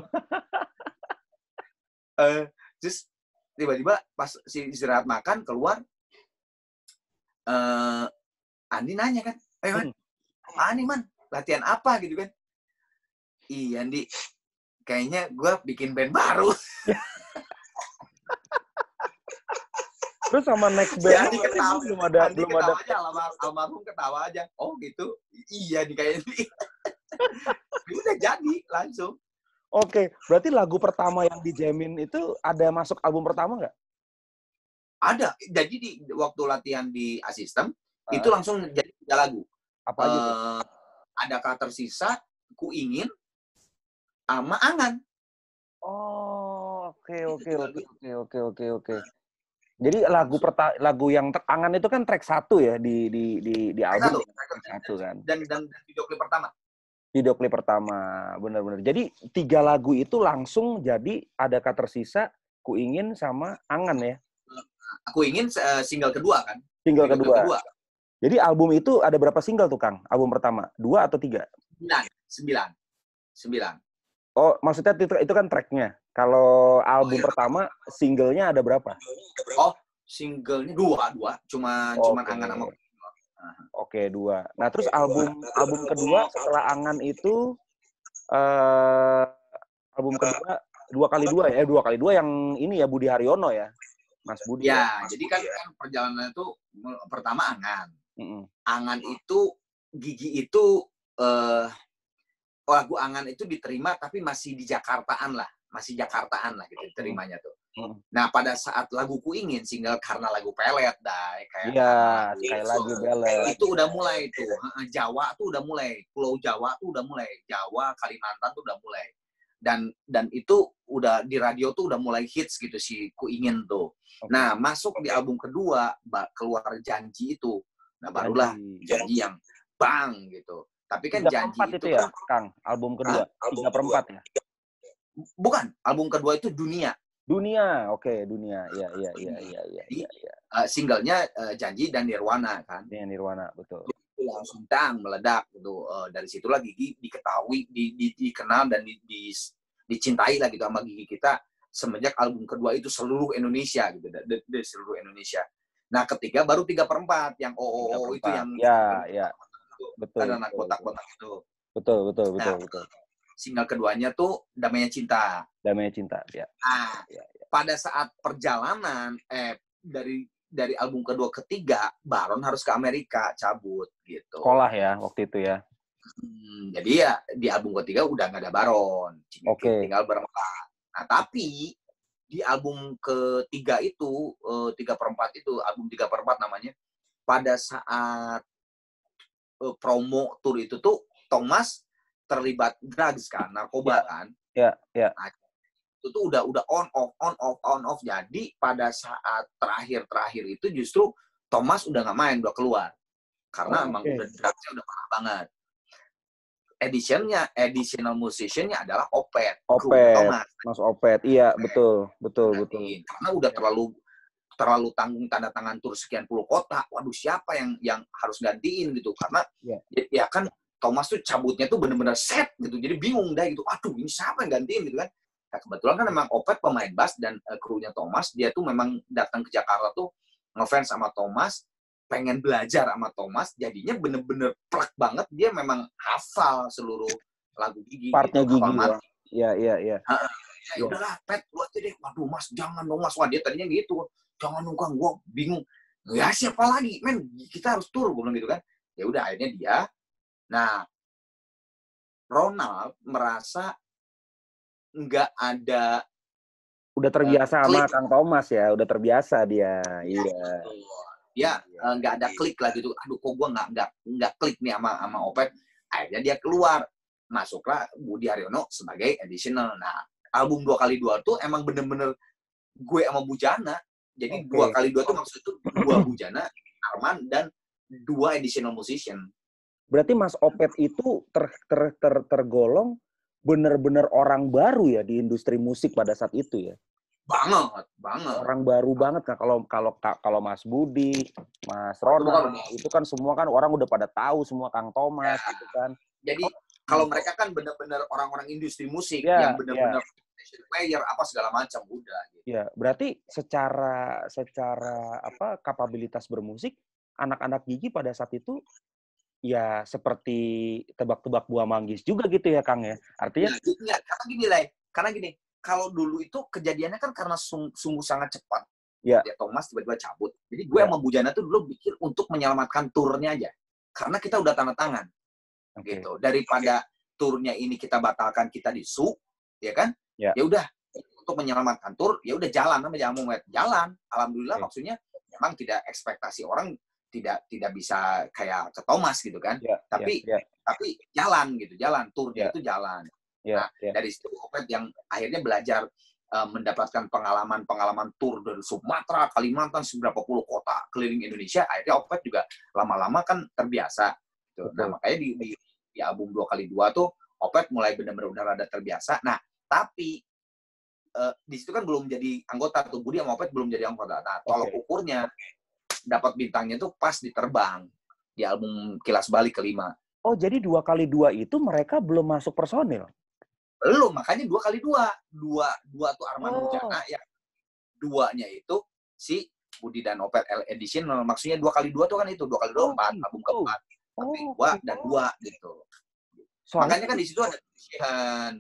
Terus tiba-tiba pas si istirahat makan keluar Andi nanya kan man apaan nih man latihan apa gitu kan. Iya Andi kayaknya gue bikin band baru. Terus sama next band Andi ketawa, belum ada aja, almarhum ketawa aja. Oh gitu. Iya nih kayaknya. Udah jadi langsung. Oke, berarti lagu pertama yang dijamin itu ada masuk album pertama nggak? Ada. Jadi waktu latihan di Asystem itu langsung jadi 3 lagu. Apa aja tuh? Ada Kata Tersisa, Ku Ingin, sama Angan. Oh, oke. Jadi lagu yang Angan itu kan track 1 ya di album. Track 1 kan. Dan video klip pertama. Video klip pertama, benar-benar. Jadi 3 lagu itu langsung jadi ada Kata Tersisa, Ku Ingin sama Angan ya. Ku Ingin single kedua kan. Single kedua. Jadi album itu ada berapa single tuh Kang? Album pertama, 2 atau 3? 9. Oh, maksudnya itu kan tracknya. Kalau album pertama, singlenya ada berapa? Oh, singlenya 2. Cuman Angan sama Oke, 2. Nah, terus album kedua setelah Angan itu album kedua 2x2 yang ini ya Budi Haryono ya. Mas Budi. Ya, jadi kan perjalanan itu pertama Angan. Angan itu Gigi itu lagu Angan itu diterima tapi masih di Jakartaan lah gitu diterimanya tuh. Nah, pada saat lagu Ku Ingin single karena lagu pelet kayak sekali lagi pelet. Itu udah mulai tuh. Jawa tuh udah mulai, Pulau Jawa tuh udah mulai, Jawa, Kalimantan tuh udah mulai. Dan itu udah di radio tuh udah mulai hits gitu si Ku Ingin tuh. Nah, masuk di album kedua keluar Janji itu. Nah, barulah Janji yang bang gitu. Tapi kan Janji itu ya, Kang, album kedua 3/4 ya. Bukan, album kedua itu Dunia. Oke, Dunia. Iya. Singlenya Janji dan Nirwana kan. Nirwana, betul. Itu langsung meledak gitu. Dari situlah Gigi diketahui, dikenal dan dicintai lah gitu sama Gigi kita semenjak album kedua itu seluruh Indonesia gitu, dari seluruh Indonesia. Nah, ketiga baru 3/4 yang itu yang ya. Betul. Anak kotak-kotak itu. Betul. Single keduanya tuh Damainya Cinta, ya. Nah, pada saat perjalanan dari album kedua ketiga, Baron harus ke Amerika cabut gitu. Sekolah ya waktu itu ya. Jadi ya di album ketiga udah nggak ada Baron, tinggal berempat. Nah, tapi di album ketiga itu 3/4 itu album 3/4 namanya. Pada saat promo tour itu tuh Thomas terlibat drugs kan, narkoba kan. Iya. Nah, itu tuh udah on off. Jadi pada saat terakhir itu justru Thomas udah nggak main, udah keluar. Karena emang udah drugsnya udah parah banget. Additional musiciannya adalah Opet. Mas Opet. Iya, betul. Karena udah terlalu tanggung tanda tangan tur sekian puluh kota. Waduh, siapa yang harus gantiin gitu? Karena ya kan Thomas tuh cabutnya tuh bener-bener set gitu. Jadi bingung dah gitu. Aduh, ini siapa yang gantiin gitu kan? Nah, kebetulan kan memang Opet pemain bass dan krunya Thomas, dia tuh memang datang ke Jakarta tuh ngefans sama Thomas, pengen belajar sama Thomas, jadinya bener-bener plek banget. Dia memang hafal seluruh lagu Gigi. Partnya gitu. Gigi ya. Iya. Ya udahlah, Pet, lu aja deh. Waduh, Mas, jangan dong, Mas. Wah, dia tadinya gitu. Jangan dong, Kang. Gue bingung. Ya, siapa lagi? Men, kita harus tur. Gue bilang gitu kan. Ya udah, akhirnya dia. Nah, Ronald merasa nggak ada. Udah terbiasa sama Kang Thomas ya. Udah terbiasa dia. Iya. Dia nggak ada klik lah gitu. Aduh, kok gue nggak klik nih sama Opet. Akhirnya dia keluar. Masuklah Budi Haryono sebagai additional. Nah, album 2x2 tuh emang bener-bener gue sama Bujana. Jadi 2x2 tuh maksudnya tuh 2 Bujana, Arman, dan 2 additional musician. Berarti Mas Opet itu tergolong bener-bener orang baru ya di industri musik pada saat itu ya? Banget. Orang baru banget kan. Kalau Mas Budi, Mas Ronald, itu kan semua kan orang udah pada tahu semua Kang Thomas gitu kan. Jadi kalau mereka kan benar-benar orang-orang industri musik yang benar-benar player apa segala macam udah gitu. Ya, berarti secara apa kapabilitas bermusik anak-anak Gigi pada saat itu ya seperti tebak-tebak buah manggis juga gitu ya Kang ya. Artinya karena gini, kalau dulu itu kejadiannya kan karena sungguh sangat cepat. Ya Thomas tiba-tiba cabut. Jadi gue sama Bujana tuh dulu pikir untuk menyelamatkan turnya aja. Karena kita udah tanda tangan. Gitu. Daripada turnya ini kita batalkan, kita disu, ya kan? Ya udah, untuk menyelamatkan tur, ya udah jalan jalan. Alhamdulillah maksudnya memang tidak ekspektasi orang tidak bisa kayak ke Thomas gitu kan. Tapi jalan gitu, turnya itu jalan. Dari situ Opet yang akhirnya belajar mendapatkan pengalaman tur dari Sumatera, Kalimantan, seberapa puluh kota keliling Indonesia. Akhirnya Opet juga lama-lama kan terbiasa. Gitu. Nah, makanya di album 2x2 tuh Opet mulai benar-benar udah rada terbiasa. Nah, tapi di situ kan belum jadi anggota tuh. Budi sama Opet belum jadi anggota. Nah, tolok ukurnya dapat bintangnya tuh pas di Terbang di album Kilas Balik kelima. Oh, jadi 2x2 itu mereka belum masuk personil? Belum, makanya 2x2. Dua tuh Arman Bujana, yang 2-nya itu si Budi dan Opet Additional. Maksudnya 2x2 tuh kan itu 2x2 4, album keempat. Tapi 2 dan 2 gitu. Makanya kan di situ ada pilihan.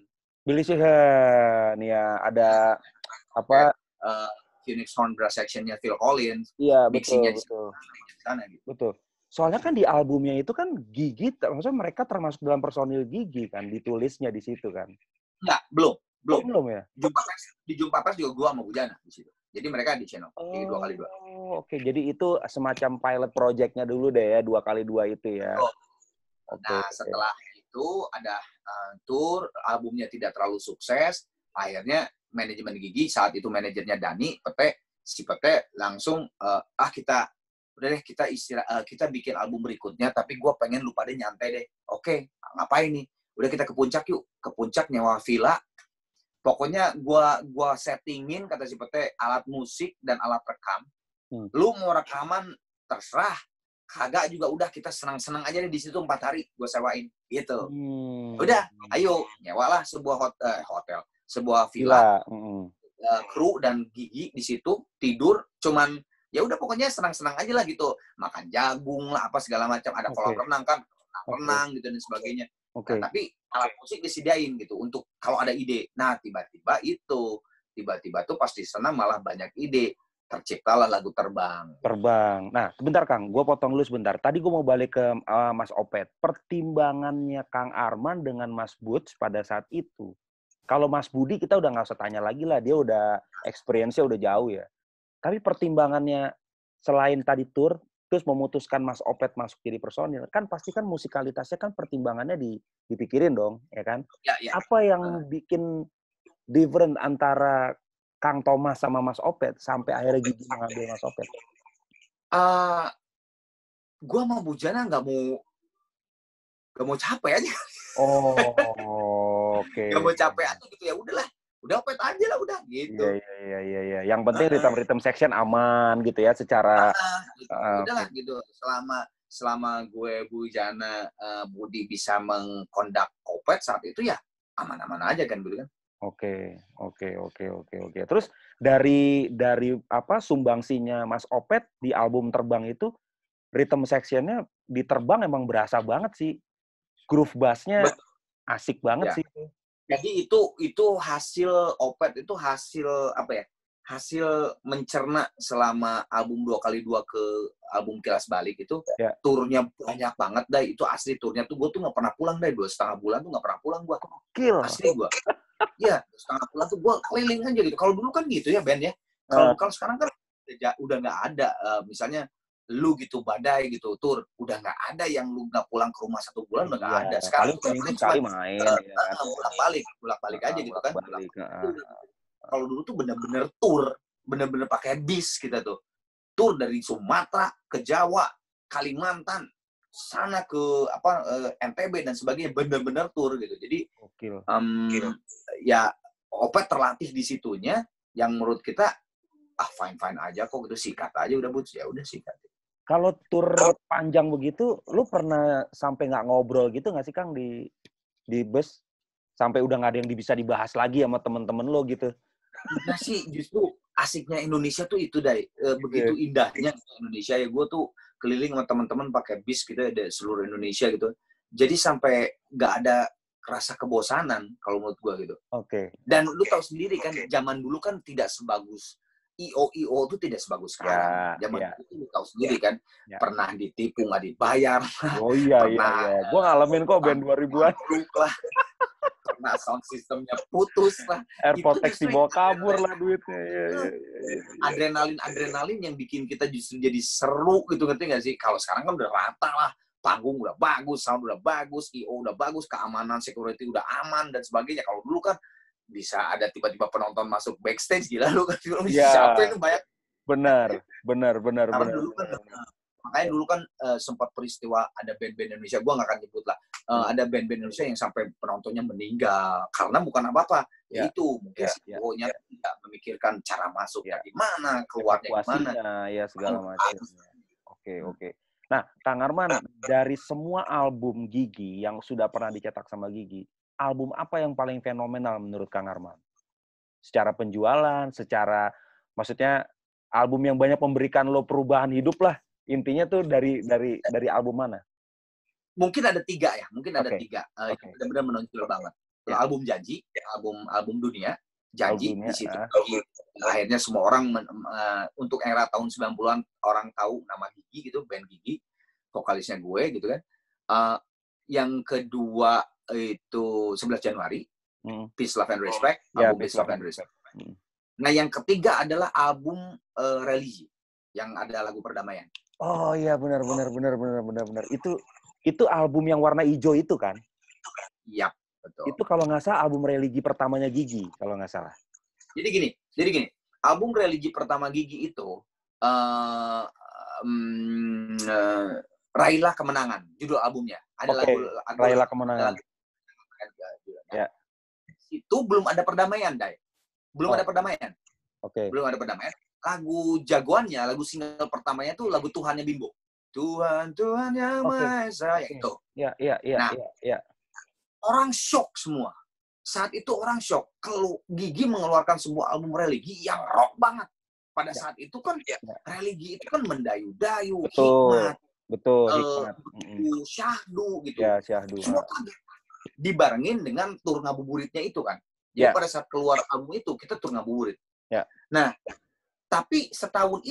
Billy Sheehan, ya ada apa? Phoenix Horn Brass Section-nya Phil Collins, Iya, mixing-nya di betul. sana gitu. Betul. Soalnya kan di albumnya itu kan Gigi, maksudnya mereka termasuk dalam personil Gigi kan, ditulisnya di situ kan. Enggak, belum. Oh, belum ya? Di Jumpa Pers juga gua sama Bujana di situ. Jadi mereka di channel, di 2x2. Oh, oke. Jadi itu semacam pilot project-nya dulu deh ya, 2x2 itu ya. Oke. Nah, setelah itu ada tour, albumnya tidak terlalu sukses, akhirnya manajemen Gigi, saat itu manajernya Dani, si Pete langsung, kita kita bikin album berikutnya, tapi gue pengen lu pada nyantai deh. Oke, ngapain nih? Udah kita ke puncak yuk. Ke puncak nyewa villa. Pokoknya gua settingin, kata si Pete, alat musik dan alat rekam. Lu mau rekaman, terserah. Kagak juga udah, kita senang-senang aja deh di situ 4 hari gue sewain gitu. Udah, ayo nyewalah sebuah hotel, sebuah villa. Kru dan Gigi di situ tidur, cuman ya udah pokoknya senang-senang aja lah gitu, makan jagung lah apa segala macam, ada kolam renang kan, renang gitu dan sebagainya. Nah, tapi alat musik disediain gitu untuk kalau ada ide. Nah, tiba-tiba tuh pas di sana malah banyak ide. Terciptalah lagu Terbang. Nah, sebentar Kang, gue potong lu sebentar. Tadi gue mau balik ke Mas Opet. Pertimbangannya Kang Arman dengan Mas Butch pada saat itu. Kalau Mas Budi kita udah nggak usah tanya lagi lah, dia udah experience-nya udah jauh ya. Tapi pertimbangannya selain tadi tour, terus memutuskan Mas Opet masuk jadi personil, kan pasti kan musikalitasnya kan pertimbangannya dipikirin dong, ya kan? Ya. Apa yang bikin different antara Kang Thomas sama Mas Opet sampai akhirnya Gigi mengambil Mas Opet? Gua sama Bujana nggak mau capek aja. Oke. Nggak mau capek aja gitu, ya udahlah. Udah Opet aja lah udah gitu. Iya. Yang penting rhythm section aman gitu ya secara gitu. Udahlah gitu. Selama gue Bujana Budi bisa mengkondak Opet saat itu ya aman-aman aja kan gitu kan. Oke. Terus dari apa sumbangsinya Mas Opet di album Terbang itu, rhythm section-nya di Terbang emang berasa banget sih. Groove bass-nya asik banget sih. Jadi itu hasil Opet, itu hasil apa ya? Hasil mencerna selama album 2x2 ke album Kilas Balik itu, turnya banyak banget dah. Itu asli turnya tuh gue tuh nggak pernah pulang dah, 2,5 bulan tuh nggak pernah pulang gue. Asli gue. Iya, 2,5 bulan tuh gue keliling aja gitu. Kalau dulu kan gitu ya band ya. Kalau sekarang kan udah nggak ada. Misalnya lu gitu badai gitu tur, udah nggak ada yang lu nggak pulang ke rumah 1 bulan, udah nggak ada. Sekarang paling sekali main. Bolak-balik aja gitu kan. Kalau dulu tuh bener-bener tur, bener-bener pakai bis kita tuh. Tur dari Sumatera ke Jawa, Kalimantan, sana ke NTB dan sebagainya, bener-bener tur gitu. Jadi ya Opet terlatih di situnya, yang menurut kita fine aja kok gitu, sikat aja udah Butch, ya udah sikat. Kalau tur panjang begitu, lu pernah sampai nggak ngobrol gitu nggak sih Kang di bus? Sampai udah nggak ada yang bisa dibahas lagi sama temen-temen lo gitu? Nah sih, justru asiknya Indonesia tuh itu, Dai. Begitu indahnya Indonesia ya. Gue tuh keliling sama teman-teman pakai bis gitu ya, dari seluruh Indonesia gitu. Jadi sampai nggak ada rasa kebosanan kalau menurut gue gitu. Dan lu tahu sendiri kan, zaman dulu kan tidak sebagus IO itu tidak sebagus sekarang. Zaman dulu lu tahu sendiri kan, pernah ditipu nggak dibayar. Oh iya. Gue ngalamin kok band 2000-an. Pernah sound systemnya putus lah. Airpotex dibawa kabur lah duitnya. Adrenalin yang bikin kita justru jadi seru gitu, ngerti nggak sih? Kalau sekarang kan udah rata lah. Panggung udah bagus, sound udah bagus, IO udah bagus, keamanan, security udah aman, dan sebagainya. Kalau dulu kan bisa ada tiba-tiba penonton masuk backstage, gila lu kan. Siapa yang banyak? Benar. Makanya dulu kan sempat peristiwa ada band-band Indonesia, gue nggak akan nyebut lah, ada band-band Indonesia yang sampai penontonnya meninggal karena bukan apa-apa, yaitu mungkin CEO-nya tidak memikirkan cara masuknya gimana, keluarnya gimana, ya segala macam. Oke. Nah, Kang Arman, dari semua album Gigi yang sudah pernah dicetak sama Gigi, album apa yang paling fenomenal menurut Kang Arman? Secara penjualan, maksudnya album yang banyak memberikan lo perubahan hidup lah. Intinya tuh dari album mana? Mungkin ada 3 ya, yang benar-benar menonjol banget. album Janji, album Dunia, Janji di situ. Akhirnya semua orang untuk era tahun 90-an orang tahu nama Gigi gitu, band Gigi, vokalisnya gue gitu kan. Yang kedua itu 11 Januari, Peace, Love and Respect, album Peace, Love and Respect. Nah, yang ketiga adalah album Religi yang ada lagu Perdamaian. Oh iya, benar. Itu album yang warna hijau itu kan? Iya, betul. Itu kalau nggak salah album Religi pertamanya Gigi, kalau nggak salah. Jadi gini, album Religi pertama Gigi itu Raihlah Kemenangan, judul albumnya. Ada lagu Raihlah Kemenangan. Ya. Itu belum ada perdamaian, Dai. Belum ada perdamaian. Belum ada perdamaian. Lagu jagoannya, lagu single pertamanya tuh lagu Tuhannya Bimbo. Tuhan yang Maha Esa, itu. Iya. Orang shock semua. Saat itu orang shock kalau Gigi mengeluarkan sebuah album religi yang rock banget. Pada saat itu kan religi itu kan mendayu-dayu, hikmat. Betul, hikmat. Syahdu gitu. Ya, syahdu. Semua kaget. Dibarengin dengan tur ngabuburitnya itu kan. Jadi pada saat keluar album itu kita tur ngabuburit. Ya. Nah, tapi setahun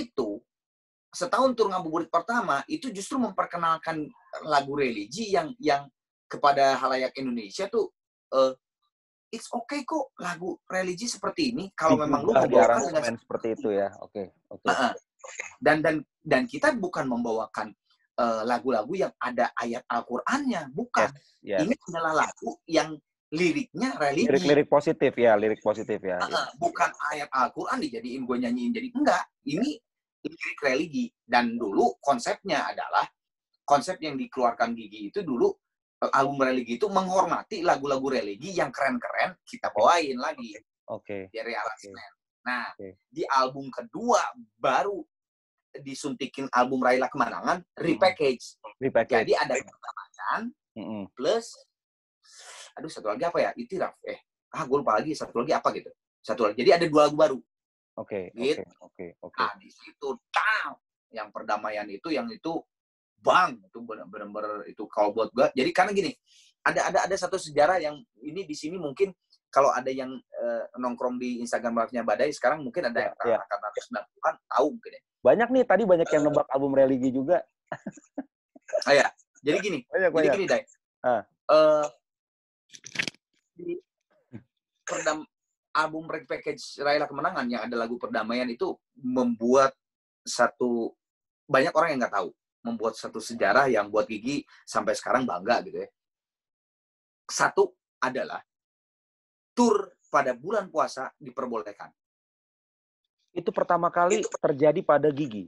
tur ngabuburit pertama itu justru memperkenalkan lagu religi yang kepada halayak Indonesia tuh it's okay kok lagu religi seperti ini kalau memang lu membawakan dengan seperti itu ya. Oke. Dan kita bukan membawakan lagu-lagu yang ada ayat Al-Qur'annya, bukan. Yes. Ini adalah lagu yang liriknya religi. Lirik positif ya. Bukan ayat Al-Qur'an dijadiin gue nyanyiin, jadi enggak. Ini lirik religi. Dan dulu konsepnya adalah, konsep yang dikeluarkan Gigi itu dulu, album religi itu menghormati lagu-lagu religi yang keren-keren, kita bawain lagi. Dari aransemen. Nah, di album kedua baru disuntikin album Raihlah Kemenangan, repackage. Jadi ada perdamaian plus satu lagi apa ya? Itiraf. Gue lupa lagi satu lagi apa gitu. Jadi ada 2 lagu baru. Oke. Nah, di situ yang perdamaian itu itu benar-benar itu kalau buat gue. Jadi karena gini, ada satu sejarah yang ini di sini mungkin kalau ada yang nongkrong di Instagram live-nya Badai sekarang mungkin ada yang akan 90-an tahu mungkin ya. Banyak nih, tadi banyak yang nebak album religi juga. Jadi gini. Jadi gini, Dai. Di album repackage Raihlah Kemenangan yang ada lagu Perdamaian itu membuat banyak orang yang nggak tahu. Membuat satu sejarah yang buat Gigi sampai sekarang bangga gitu ya. Satu adalah tur pada bulan puasa diperbolehkan. Itu pertama kali terjadi pada Gigi?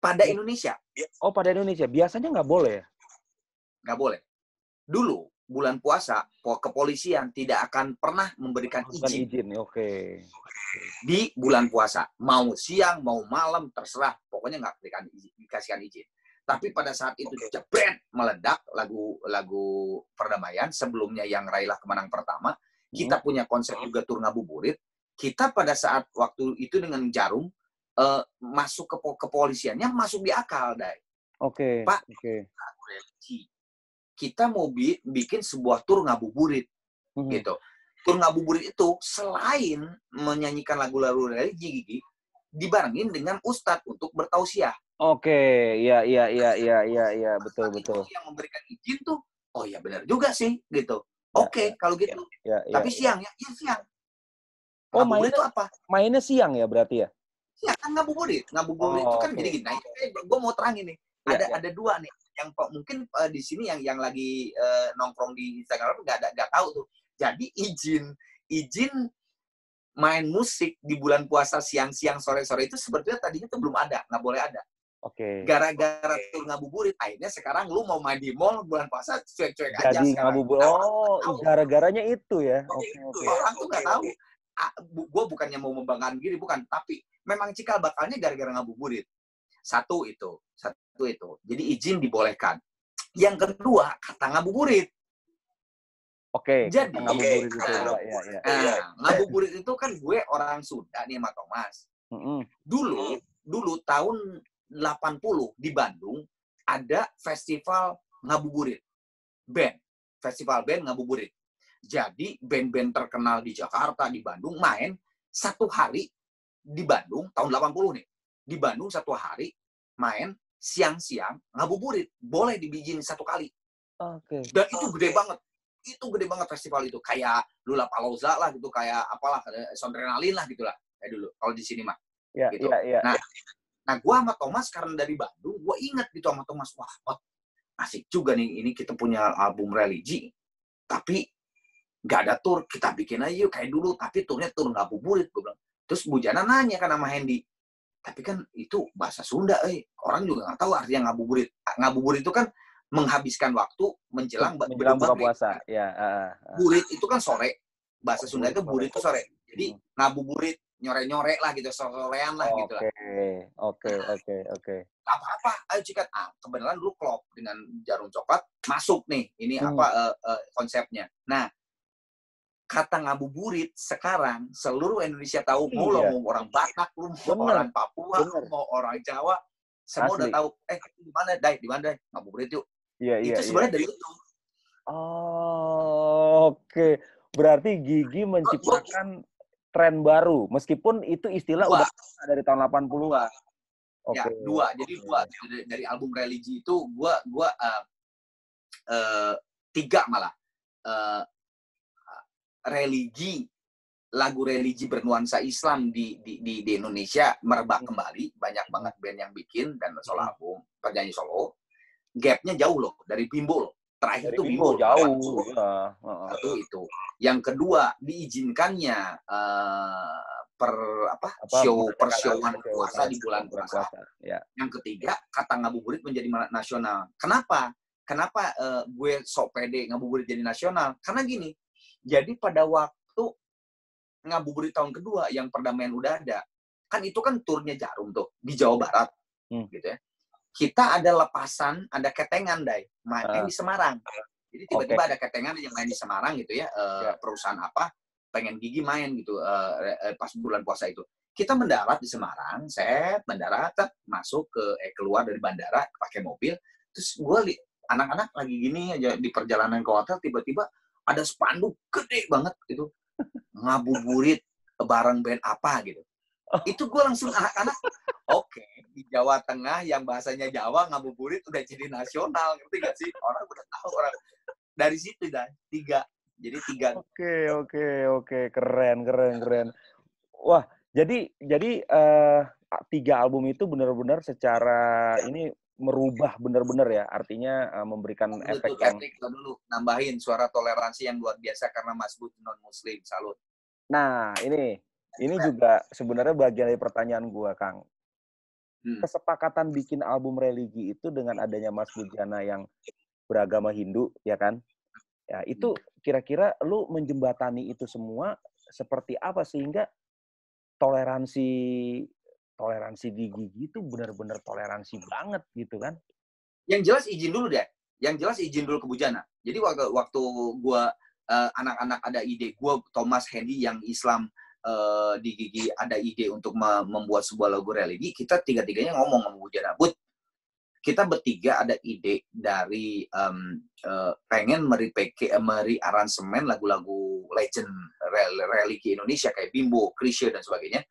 Pada Indonesia. Oh, pada Indonesia. Biasanya nggak boleh ya? Nggak boleh. Dulu, bulan puasa, kepolisian tidak akan pernah memberikan izin. Oke. Di bulan puasa. Mau siang, mau malam, terserah. Pokoknya nggak dikasihkan izin. Tapi pada saat itu jebret meledak lagu Perdamaian, sebelumnya yang Raihlah Kemenangan pertama, kita punya konsep juga tur ngabuburit. Kita pada saat waktu itu dengan jarum masuk ke kepolisiannya masuk di akal, Dai. Pak, kita mau bikin sebuah tur ngabuburit, gitu. Tur ngabuburit itu selain menyanyikan lagu-lagu religi, Gigi, dibarengin dengan ustadz untuk bertausiah. Iya, betul. Yang memberikan izin tuh, oh ya benar juga sih, gitu. Kalau gitu. Tapi siang ya, siang. Ngabuburit itu apa? Mainnya siang ya berarti ya? Siang kan ngabuburit. Ngabuburit itu kan jadi gini. Nah, gue mau terangin nih. Ada 2 nih. Yang mungkin di sini yang lagi nongkrong di Instagram nggak tahu tuh. Jadi izin main musik di bulan puasa siang-siang sore-sore itu sebetulnya tadinya tuh belum ada, nggak boleh ada. Gara-gara tur ngabuburit, akhirnya sekarang lu mau main di mall bulan puasa cuek-cuek aja. Jadi ngabuburit. Gara-garanya itu ya. Orang tuh nggak tahu. Gue bukannya mau membanggakan diri, bukan. Tapi memang cikal bakalnya gara-gara ngabuburit. Satu itu. Jadi izin dibolehkan. Yang kedua, kata ngabuburit. Jadi ngabuburit itu. Ngabuburit itu kan gue orang Sunda nih sama Thomas. Dulu tahun 80 di Bandung ada festival ngabuburit. Festival band ngabuburit. Jadi band-band terkenal di Jakarta, di Bandung main satu hari di Bandung tahun 80 nih. Di Bandung satu hari main siang-siang ngabuburit, boleh dibijin satu kali. Oke. Dan itu gede banget. Itu gede banget festival itu. Kayak Lollapalooza lah gitu, kayak apalah, Soundrenalin lah gitulah. Kayak dulu kalau di sini mah. Ya, Gitu. ya. Nah, gua sama Thomas karena dari Bandung, gua ingat gitu sama Thomas, wah, asik juga nih ini kita punya album religi, tapi nggak ada tour, kita bikin aja yuk kayak dulu, tapi turnya tur ngabuburit, gue bilang. Terus Bujana nanya kan sama Hendy, tapi kan itu bahasa Sunda, orang juga nggak tahu artinya ngabuburit. Ngabuburit itu kan menghabiskan waktu menjelang buka puasa. Ya. Burit itu kan sore, bahasa Sunda itu burit itu sore. Jadi ngabuburit, nyore-nyore lah gitu, sorean lah gitu lah. Oke. Gak apa-apa, ayo cikat. Kebenaran dulu klop dengan Jarum Coklat masuk nih, ini konsepnya. Nah, kata ngabuburit sekarang seluruh Indonesia tahu, mau lo mau orang Batak, lu mau orang Papua, mau orang Jawa, semua udah tahu. Di mana Dai ngabuburit yuk. Itu sebenarnya dari itu. Oke. Berarti Gigi menciptakan tren baru, meskipun itu istilah udah dari tahun 80-an. Ya, dua. Jadi dua dari album religi itu gua 3 malah. Lagu religi bernuansa Islam di Indonesia merebak kembali, banyak banget band yang bikin dan solo album, penyanyi solo. Gapnya jauh loh dari Bimbo loh. Terakhir itu Bimbo jauh. Satu itu. Yang kedua, diizinkannya pershowman puasa di bulan puasa. Ya. Yang ketiga, kata ngabuburit menjadi nasional. Kenapa gue sok pede ngabuburit jadi nasional? Karena gini, jadi pada waktu ngabuburit tahun kedua yang perdamaian udah ada, kan itu kan turnya Jarum tuh di Jawa Barat, gitu ya. Kita ada lepasan, ada ketengan, Dai, main di Semarang. Jadi tiba-tiba ada ketengan yang main di Semarang gitu ya, perusahaan apa, pengen Gigi main gitu pas bulan puasa itu. Kita mendarat di Semarang, masuk keluar dari bandara pakai mobil, terus gue anak-anak lagi gini aja di perjalanan ke hotel, tiba-tiba ada spanduk gede banget gitu, ngabuburit bareng band apa gitu. Itu gue langsung anak-anak, oke, di Jawa Tengah yang bahasanya Jawa ngabuburit udah jadi nasional, ngerti gak sih? Orang udah tahu, orang dari situ dah 3. Jadi 3. Oke, keren. Wah, jadi 3 album itu benar-benar secara ini merubah benar-benar ya, artinya memberikan efek yang dulu nambahin suara toleransi yang luar biasa karena Mas Bud non Muslim, salut. Nah, ini juga sebenarnya bagian dari pertanyaan gua, Kang. Kesepakatan bikin album religi itu dengan adanya Mas Bujana yang beragama Hindu, ya kan? Ya, itu kira-kira lu menjembatani itu semua seperti apa sehingga toleransi di Gigi itu benar-benar toleransi banget gitu kan? Yang jelas izin dulu deh. Yang jelas izin dulu ke Bujana. Jadi waktu gua anak-anak ada ide, gua Thomas Hendy yang Islam di Gigi ada ide untuk membuat sebuah lagu religi, kita tiga-tiganya ngomong sama Bujana, Bud, kita bertiga ada ide dari pengen aransemen lagu-lagu legend religi Indonesia kayak Bimbo, Krisya dan sebagainya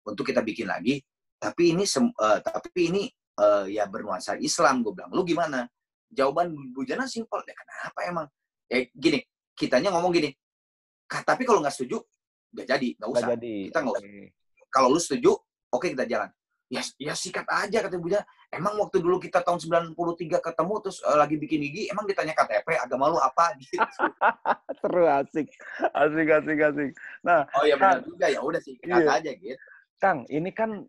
untuk kita bikin lagi. Tapi ini ya bernuansa Islam, gue bilang. Lu gimana? Jawaban Bujana simpel. Ya kenapa emang? Gini, kitanya ngomong gini. Tapi kalau nggak setuju, nggak jadi, nggak usah. Kita nggak usah. Kalau lu setuju, oke kita jalan. Ya sikat aja, kata Bujana. Emang waktu dulu kita tahun 93 ketemu, terus lagi bikin Gigi, emang ditanya KTP, agama lu apa? Gitu. Seru, asik. Nah, oh ya benar juga, ya udah sih, sikat aja gitu. Kang, ini kan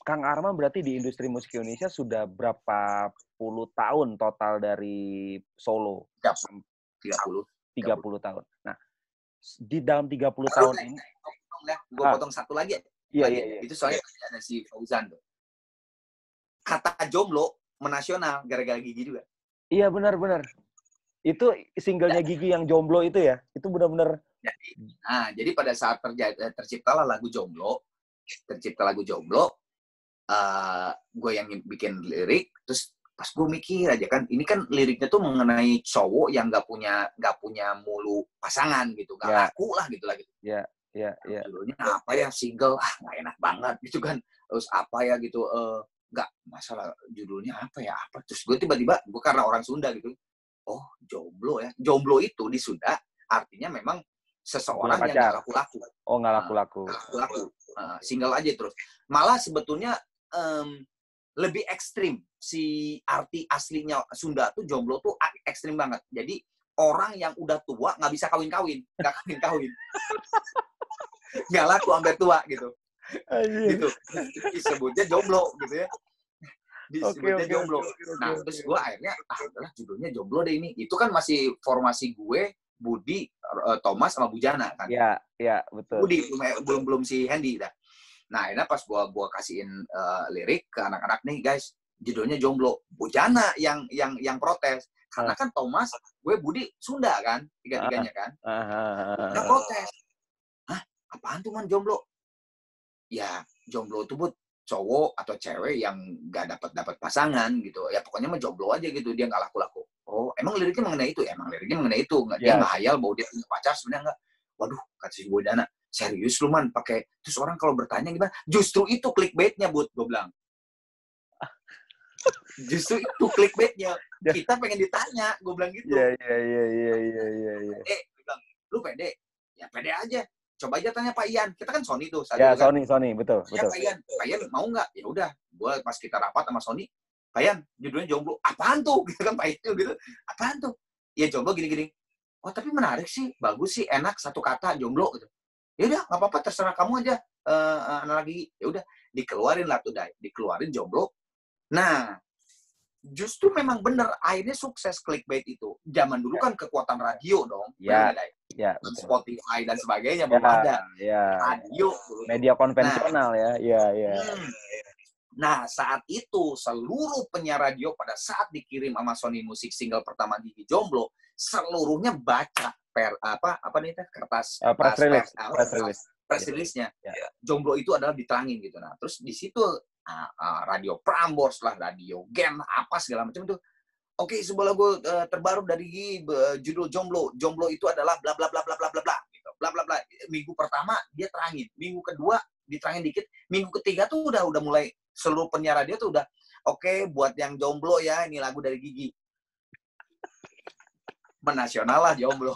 Kang Arman berarti di industri musik Indonesia sudah berapa puluh tahun total dari solo? 30 tahun. Nah, di dalam 30 tahun ini... Gue potong satu lagi. Iya. Itu soalnya ada si Fauzan tuh. Kata jomblo menasional gara-gara Gigi juga. Iya, benar. Itu singlenya Gigi yang jomblo itu ya? Itu benar-benar... Jadi pada saat terciptalah lagu Jomblo, gue yang bikin lirik, terus Pas gue mikir aja kan, ini kan liriknya tuh mengenai cowok yang nggak punya mulu pasangan gitu, nggak laku lah gitu lah gitu. Judulnya apa ya, single, nggak enak banget gitu kan. Terus apa ya gitu, nggak masalah judulnya apa ya, terus gue tiba-tiba, gue karena orang Sunda gitu, oh jomblo ya. Jomblo itu di Sunda artinya memang seseorang yang nggak laku-laku. Oh, nggak laku-laku. Single aja terus. Malah sebetulnya lebih ekstrim. Si arti aslinya Sunda tuh jomblo tuh ekstrim banget. Jadi orang yang udah tua nggak bisa kawin-kawin. Nggak kawin-kawin. Nggak laku sampai tua gitu. Gitu. Disebutnya jomblo gitu ya. Disebutnya jomblo. Nah, terus gue akhirnya, adalah judulnya jomblo deh ini. Itu kan masih formasi gue, Budi, Thomas, sama Bujana kan. Iya, betul. Budi, belum si Hendy dah. Nah, akhirnya pas gua kasihin lirik ke anak-anak nih, guys, judulnya jomblo. Bujana yang protes. Karena kan Thomas, gue Budi Sunda kan, tiga-tiganya kan. Nah, protes. Hah? Apaan tuh man jomblo? Ya, jomblo itu buat cowok atau cewek yang nggak dapat pasangan gitu. Ya pokoknya mah jomblo aja gitu, dia nggak laku-laku. Oh, emang liriknya mengenai itu? Emang liriknya mengenai itu. Dia nggak hayal bahwa dia punya pacar, sebenarnya nggak. Waduh, kata si Bujana, serius lu man pakai, terus orang kalau bertanya gimana, justru itu clickbaitnya gue bilang, justru itu clickbaitnya, kita pengen ditanya, gue bilang gitu. Bilang, lu pede? Ya pede aja, coba aja tanya Pak Ian, kita kan Sony tuh ya kan? Sony betul ya Pak Ian mau nggak? Ya udah, gue pas kita rapat sama Sony, Pak Ian judulnya jomblo, apaan tuh gitu kan Pak Ian gitu, apaan tuh? Ya jomblo gini-gini. Oh tapi menarik sih, bagus sih, enak, satu kata jomblo gitu. Ya udah nggak apa-apa, terserah kamu aja, analogi. Ya udah dikeluarin lah tuh, dikeluarin jomblo. Nah justru memang bener akhirnya sukses clickbait itu. Zaman dulu kan kekuatan radio dong, Spotify dan sebagainya belum ada. Radio media konvensional Nah saat itu seluruh penyiar radio pada saat dikirim sama Sony Music single pertama Gigi Jomblo, seluruhnya baca kertas press release-nya. Jomblo itu adalah diterangin gitu. Nah, terus di situ radio Prambors lah, radio Gen apa segala macam itu. Oke, sebelah gue terbaru dari judul Jomblo. Jomblo itu adalah bla bla bla bla bla bla bla gitu. Bla bla bla. Minggu pertama dia terangin, minggu kedua diterangin dikit, minggu ketiga tuh udah mulai seluruh penyiar radio tuh udah oke, buat yang jomblo ya, ini lagu dari Gigi. Menasional lah jomblo.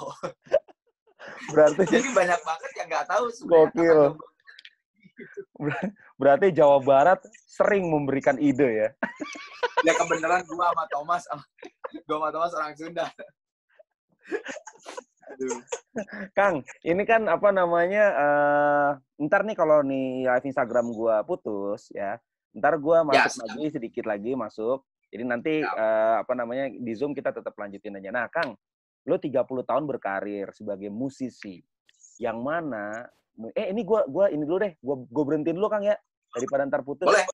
Berarti jadi banyak banget yang nggak tahu sebenarnya. Berarti Jawa Barat sering memberikan ide ya. Ya kebenaran gua sama Thomas orang Sunda. Aduh. Kang, ini kan apa namanya? Ntar nih kalau nih live Instagram gua putus ya, ntar gua masuk lagi sedikit lagi masuk. Jadi nanti apa namanya di Zoom kita tetap lanjutin aja. Nah, Kang, lo 30 tahun berkarir sebagai musisi. Yang mana ini gua ini dulu deh. Gua berhentiin dulu Kang ya. Daripada ntar putus. Boleh.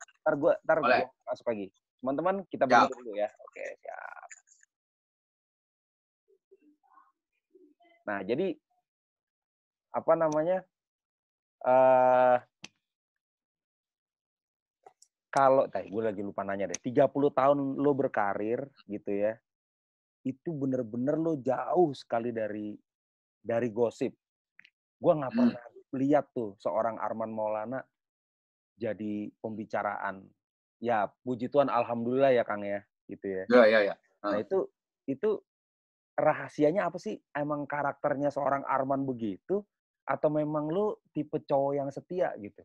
Ntar gua masuk lagi. Teman-teman kita berhenti dulu ya. Oke, siap. Nah, jadi apa namanya? Kalau gue lagi lupa nanya deh. 30 tahun lo berkarir gitu ya. Itu bener-bener lo jauh sekali dari gosip. Gue nggak pernah lihat tuh seorang Armand Maulana jadi pembicaraan. Ya, puji Tuhan, alhamdulillah ya Kang ya, gitu ya. Ya. Nah itu rahasianya apa sih? Emang karakternya seorang Armand begitu, atau memang lu tipe cowok yang setia gitu?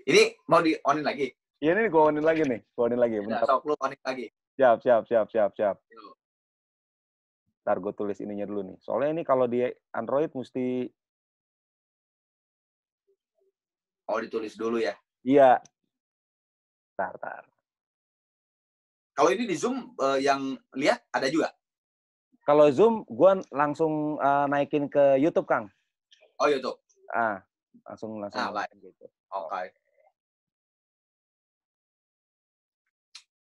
Ini mau di-onin lagi? Iya ini gue onin lagi nih, Bentar. Sok lu onin lagi. Siap. Ntar gue tulis ininya dulu nih. Soalnya ini kalau di Android mesti... Oh, ditulis dulu ya? Iya. Tar. Kalau ini di Zoom yang lihat ada juga? Kalau Zoom, gue langsung naikin ke YouTube, Kang. Oh, YouTube? Langsung baik. Gitu. Oke.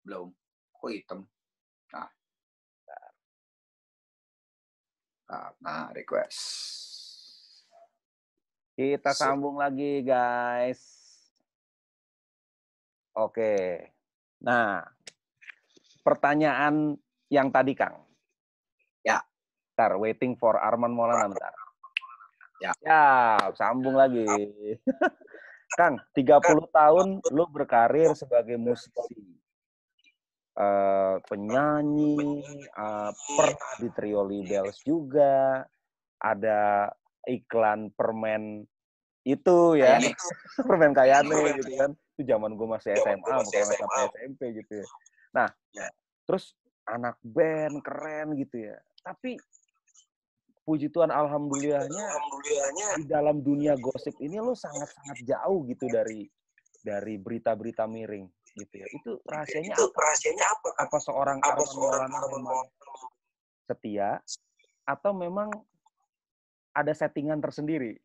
Belum. Kok hitam? Nah, request. Kita sambung lagi, guys. Oke. Nah, pertanyaan yang tadi, Kang. Ya. Bentar, waiting for Arman Maulana, bentar. Ya. Ya, sambung lagi. Kang, 30 tahun lu berkarir sebagai musisi. Penyanyi, pernah di Trio Libels juga, ada iklan permen itu ya, permen Kayane gitu kan. Itu zaman gue masih SMA, bukan sampai SMP gitu ya. Nah, terus anak band keren gitu ya. Tapi puji Tuhan alhamdulillahnya di dalam dunia gosip ini lo sangat-sangat jauh gitu dari berita-berita miring gitu ya. Itu rahasianya apa? Apa seorang Arman Maulana memang setia atau memang ada settingan tersendiri?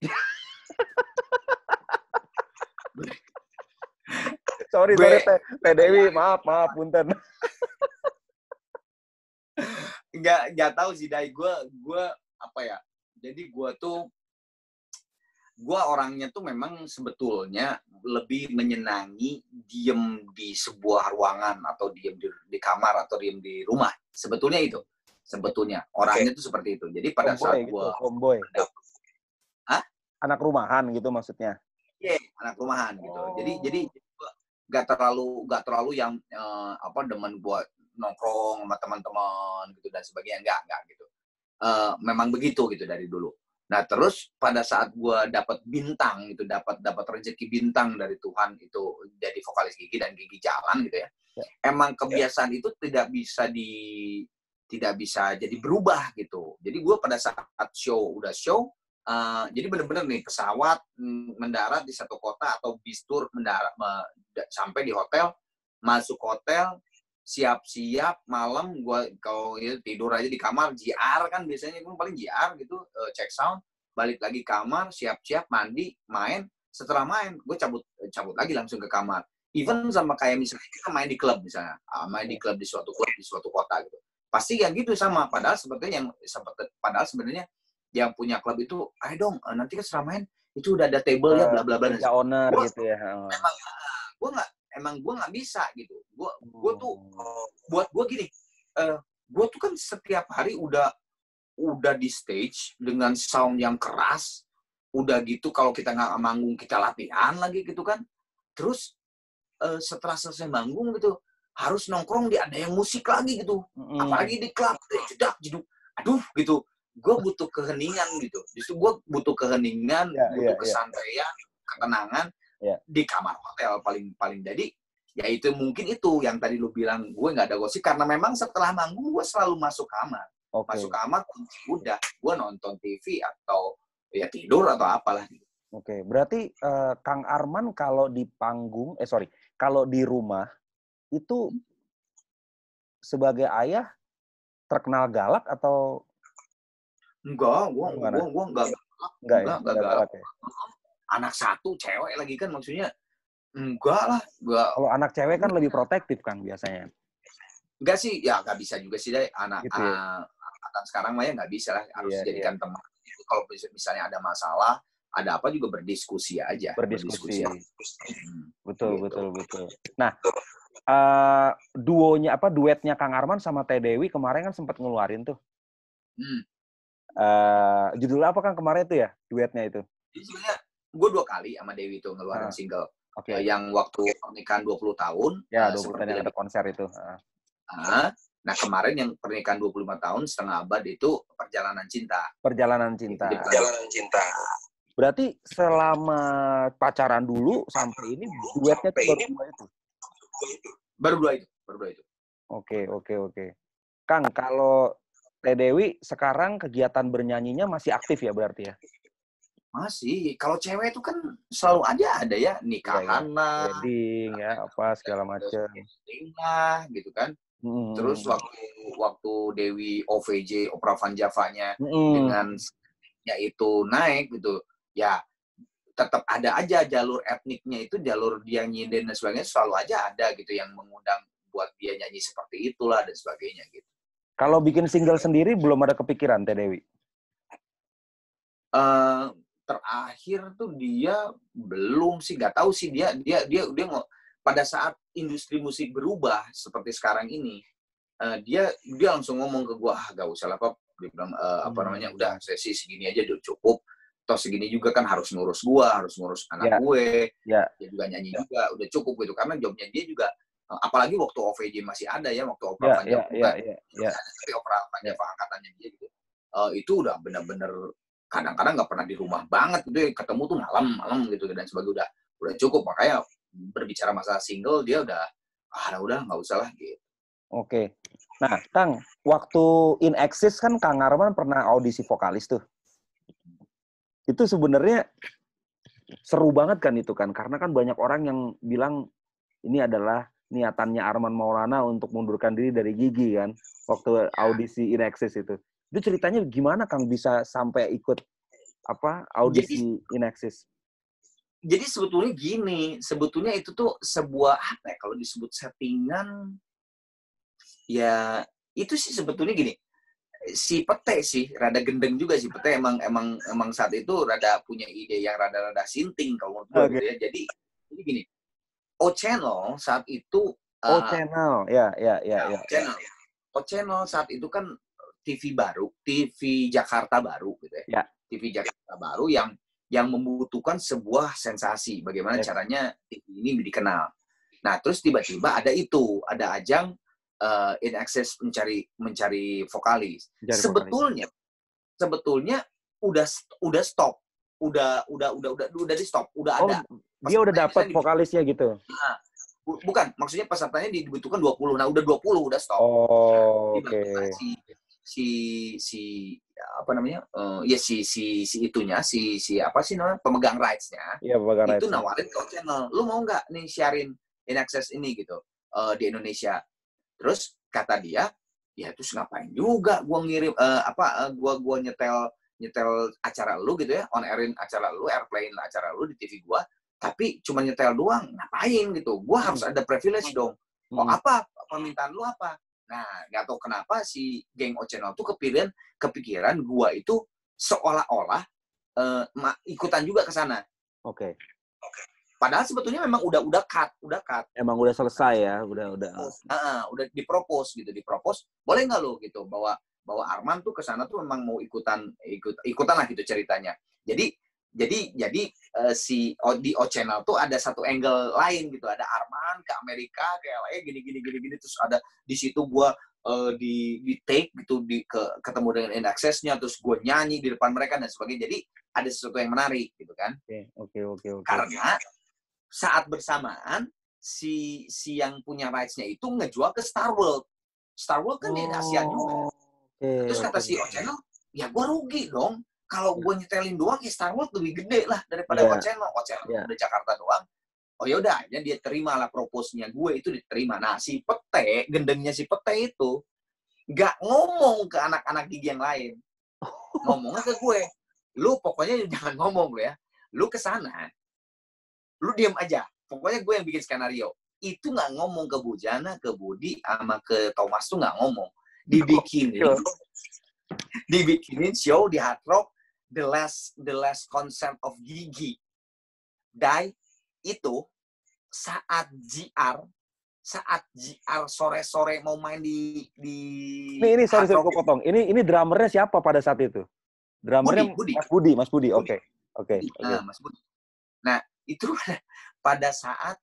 sorry Teh Dewi, maaf punten. Nggak tahu sih, Dai. Gue apa ya? Jadi gue orangnya tuh memang sebetulnya lebih menyenangi diem di sebuah ruangan atau diem di kamar atau diem di rumah. Sebetulnya itu. Sebetulnya orangnya tuh seperti itu. Jadi pada saat gue homeboy. Anak rumahan gitu maksudnya. Iya, anak rumahan gitu. Jadi nggak terlalu yang demen buat nongkrong sama teman-teman gitu dan sebagainya, enggak gitu. Memang begitu gitu dari dulu. Nah, terus pada saat gue dapat bintang gitu, dapat rezeki bintang dari Tuhan itu jadi vokalis Gigi dan Gigi jalan gitu ya. Emang kebiasaan itu tidak bisa jadi berubah gitu. Jadi gue pada saat udah show, jadi benar-benar nih pesawat mendarat di satu kota atau bis tour mendarat sampai di hotel, masuk hotel, siap-siap malam gue kalau tidur aja di kamar, JR kan biasanya gue paling JR gitu, check sound, balik lagi kamar, siap-siap mandi, main, setelah main gue cabut lagi langsung ke kamar. Even sama kayak misalnya kita main di klub misalnya, main di klub di suatu klub di suatu kota gitu. Pasti ya gitu sama, padahal sebenarnya yang punya klub itu, ayo dong nanti kan setelah main itu udah ada table ya bla bla bla. Owner gitu ya. Emang gue nggak bisa gitu. Gue tuh buat gue gini, gue tuh kan setiap hari udah di stage dengan sound yang keras, udah gitu kalau kita nggak manggung kita latihan lagi gitu kan. Terus setelah selesai manggung gitu harus nongkrong ada yang musik lagi gitu, apalagi di klub jeduk, aduh gitu. Gue butuh keheningan gitu. Justru gue butuh keheningan, butuh kesantaian, ketenangan. Di kamar hotel paling jadi ya itu mungkin itu yang tadi lu bilang gue nggak ada gosip karena memang setelah manggung gue selalu masuk kamar. Masuk kamar kunci udah gue nonton TV atau ya tidur atau apalah gitu. Oke, berarti Kang Arman kalau di panggung kalau di rumah itu sebagai ayah terkenal galak atau enggak, gue enggak galak ya? Anak satu cewek lagi kan maksudnya enggak lah. Kalau anak cewek kan lebih protektif kan biasanya. Enggak sih, ya nggak bisa juga sih deh anak gitu ya? Angkatan sekarang mah ya nggak bisa lah, harus jadikan teman. Kalau misalnya ada masalah, ada apa juga berdiskusi aja. Berdiskusi. Betul. Nah, duetnya Kang Arman sama Teh Dewi kemarin kan sempat ngeluarin tuh. Judulnya apa kan kemarin itu ya, duetnya itu? Judulnya gue 2 kali sama Dewi tuh ngeluarin single. Yang waktu pernikahan 20 tahun. Ya, 20 tahun yang ada konser itu. Nah, kemarin yang pernikahan 25 tahun setengah abad itu Perjalanan Cinta. Perjalanan Cinta. Berarti selama pacaran dulu sampai ini duetnya tuh baru dua itu. Oke. Kang, kalau Teh Dewi sekarang kegiatan bernyanyinya masih aktif ya berarti ya? Masih. Kalau cewek itu kan selalu aja ada ya, nikahan lah, wedding ya, apa segala macam. Wedding lah, gitu kan. Terus waktu Dewi OVJ, Opera Van Java-nya dengan itu naik gitu, ya tetap ada aja jalur etniknya itu, jalur dia nyinden dan sebagainya selalu aja ada gitu yang mengundang buat dia nyanyi seperti itulah dan sebagainya gitu. Kalau bikin single sendiri belum ada kepikiran Teh Dewi? Terakhir tuh dia belum sih, nggak tahu sih dia pada saat industri musik berubah seperti sekarang ini, dia langsung ngomong ke gue, gak usah lah Pap, dia bilang apa namanya, udah sesi segini aja udah cukup, toh segini juga kan harus ngurus gue, harus ngurus anak gue, dia juga nyanyi juga, udah cukup gitu, karena jobnya dia juga, apalagi waktu OVJ masih ada ya, waktu opera panjang bukan, tapi opera panjang angkatannya dia gitu, itu udah bener-bener kadang-kadang nggak pernah di rumah banget gitu, ketemu tuh malam gitu dan sebagainya, udah cukup. Makanya berbicara masalah single dia udah nggak usah lah gitu. Oke. Nah, Kang, waktu In Exist kan Kang Arman pernah audisi vokalis tuh. Itu sebenarnya seru banget kan itu kan, karena kan banyak orang yang bilang ini adalah niatannya Arman Maulana untuk mundurkan diri dari Gigi kan, waktu audisi In Exist itu. Itu ceritanya gimana Kang bisa sampai ikut audisi In Exist? Jadi sebetulnya gini, sebetulnya itu tuh sebuah apa ya, kalau disebut settingan, ya itu sih sebetulnya gini, si Pete sih rada gendeng juga, si Pete emang saat itu rada punya ide yang rada sinting kalau menurut gue gitu ya. Jadi gini, O Channel saat itu O Channel, ya. O Channel saat itu kan TV baru, TV Jakarta baru gitu ya. TV Jakarta baru yang membutuhkan sebuah sensasi, bagaimana caranya TV ini dikenal. Nah, terus tiba-tiba ada ajang In Exist mencari vokalis. Sebetulnya udah stop, udah di stop, udah ada. Dia udah dapat vokalisnya gitu. Nah, bukan, maksudnya pesertanya dibutuhkan 20. Nah, udah 20 udah stop. Oh, oke. Si apa namanya? Si itunya, si apa sih namanya? Pemegang rights-nya. Iya, pemegang rights. Itu nawarin ke channel, lu mau nggak nih siarin In Access ini gitu di Indonesia. Terus kata dia, ya terus ngapain juga gua ngirim gua nyetel acara lu gitu ya, on airin acara lu, airplane acara lu di TV gua, tapi cuma nyetel doang, ngapain gitu. Gua harus ada privilege dong. Oh, apa permintaan lu apa? Nah, nggak tahu kenapa si geng O Channel tuh kepikiran gua itu seolah-olah ikutan juga ke sana. Oke. Padahal sebetulnya memang udah cut. Emang udah selesai ya, udah. Udah dipropose. Boleh nggak lo gitu bahwa Arman tuh ke sana tuh memang mau ikutan lah gitu ceritanya. Jadi di O Channel tuh ada satu angle lain gitu. Ada Arman ke Amerika, ke LA gini terus ada di situ gua di take gitu ketemu dengan In Access-nya, terus gua nyanyi di depan mereka dan sebagainya. Jadi ada sesuatu yang menarik gitu kan. Oke. Karena saat bersamaan si yang punya rights-nya itu ngejual ke Star World. Star World kan di Asia juga. Terus kata si O Channel, ya gue rugi dong. Kalau gue nyetelin doang, ya Star World lebih gede lah daripada O Channel. O Channel udah Jakarta doang. Oh ya udah, akhirnya dia terima lah proposnya gue itu diterima. Nah si Pete, gendengnya si Pete itu nggak ngomong ke anak-anak Gigi yang lain. Ngomongnya ke gue. Lu pokoknya jangan ngomong lu ya. Lu kesana, lu diam aja. Pokoknya gue yang bikin skenario. Itu nggak ngomong ke Bujana, ke Budi, sama ke Thomas tuh nggak ngomong. Dibikinin show di Hard Rock, the last concert of Gigi. Itu saat GR sore-sore mau main di ini sorry gue potong. Ini drummernya siapa pada saat itu? Drummernya Mas Budi. Oke. Mas Budi. Nah, itu pada saat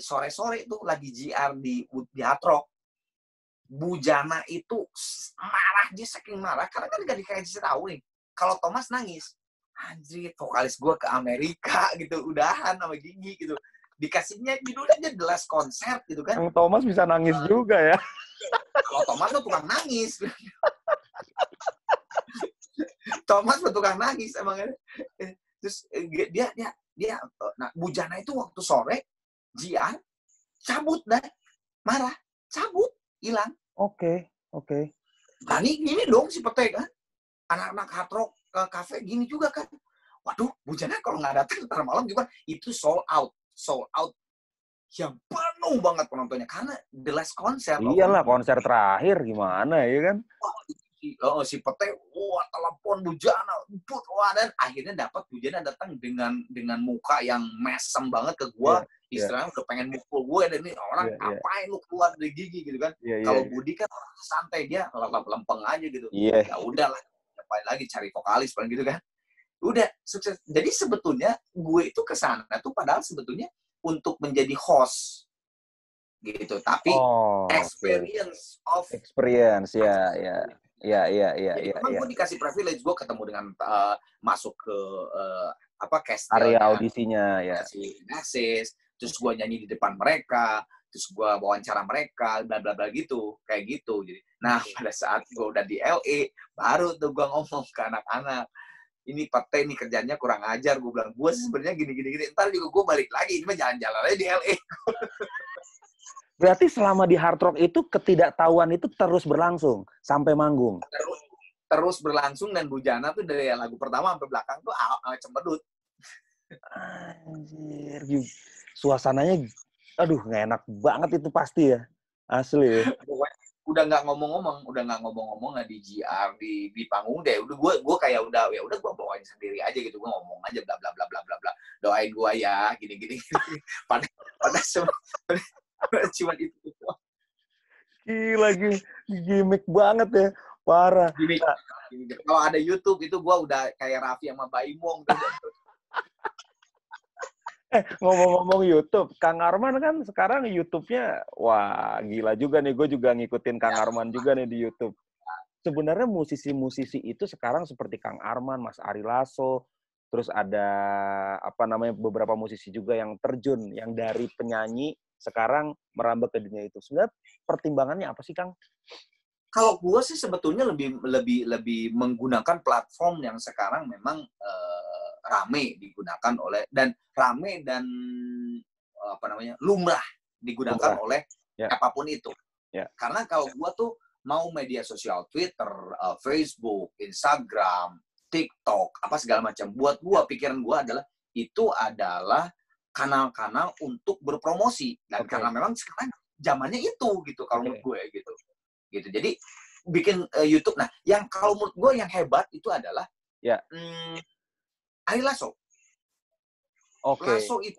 sore-sore itu lagi GR di Hard Rock. Bujana itu marah, dia saking marah karena kan gak dikasih tahu nih. Kalau Thomas nangis, anjir vokalis gue ke Amerika gitu, udahan sama Gigi gitu. Dikasihnya judulnya aja The Last Concert gitu kan. Yang Thomas bisa nangis juga ya. Kalau Thomas tuh tukang nangis. Thomas tuh tukang nangis emang. Terus dia nah Bujana itu waktu sore GR cabut dah, marah, cabut, hilang. Oke. Nah ini dong si Pete kan, anak-anak Hard Rock cafe gini juga kan. Waduh, Bujana kalau nggak datang ntar malam gimana? Itu sold out yang penuh banget penontonnya karena the last concert. Iyalah konser terakhir gimana ya kan? Si Pete, telepon Bujana, dan akhirnya dapat Bujana datang dengan muka yang mesem banget ke gua, istilahnya udah pengen mukul gue, dan ini orang apain lu keluar dari gigi gitu kan. Kalau Budi kan orang santai, dia lempeng aja gitu. Ya udahlah, ngapain lagi cari vokalis paling gitu kan. Udah sukses. Jadi sebetulnya gue itu kesana tuh padahal sebetulnya untuk menjadi host gitu, tapi experience Emang gue dikasih privilege, gue ketemu dengan masuk ke area audisinya terus gue nyanyi di depan mereka, terus gue wawancara mereka, bla bla bla gitu, kayak gitu. Jadi, nah pada saat gue udah di LA, baru tuh gue ngomong ke anak-anak, ini partai ini kerjanya kurang ajar, gue bilang, gue sebenarnya gini, ntar juga gue balik lagi, ini mah jalan-jalan aja di LA. Berarti selama di Hard Rock itu ketidaktahuan itu terus berlangsung sampai manggung. Terus berlangsung, dan Bujana tuh dari lagu pertama sampai belakang tuh cempedut. Anjir, suasananya, aduh nggak enak banget itu pasti ya, asli. Udah nggak ngomong-ngomong nggak di GR di panggung deh. Udah gue kayak udah gue bawain sendiri aja gitu, gue ngomong aja bla bla bla bla bla bla, doain gue ya gini. pada cuma itu. Gila, gimmick banget ya, parah. Gimmick. Kalau ada YouTube itu gue udah kayak Raffi sama Baimong tuh. Ngomong-ngomong YouTube, Kang Arman kan sekarang YouTube-nya, wah gila juga nih, gue juga ngikutin Kang Arman juga nih di YouTube. Sebenarnya musisi-musisi itu sekarang seperti Kang Arman, Mas Ari Lasso, terus ada beberapa musisi juga yang terjun, yang dari penyanyi sekarang merambah ke dunia itu. Sebenarnya pertimbangannya apa sih, Kang? Kalau gue sih sebetulnya lebih menggunakan platform yang sekarang memang rame digunakan oleh, dan rame dan lumrah digunakan oleh apapun itu. Karena kalau gue tuh mau media sosial, Twitter, Facebook, Instagram, TikTok, apa segala macam, buat gue, pikiran gue adalah itu adalah kanal-kanal untuk berpromosi, dan karena memang sekarang zamannya itu gitu kalau menurut gue gitu. Jadi bikin YouTube. Nah, yang kalau menurut gue yang hebat itu adalah Ari Lasso. Lasso itu,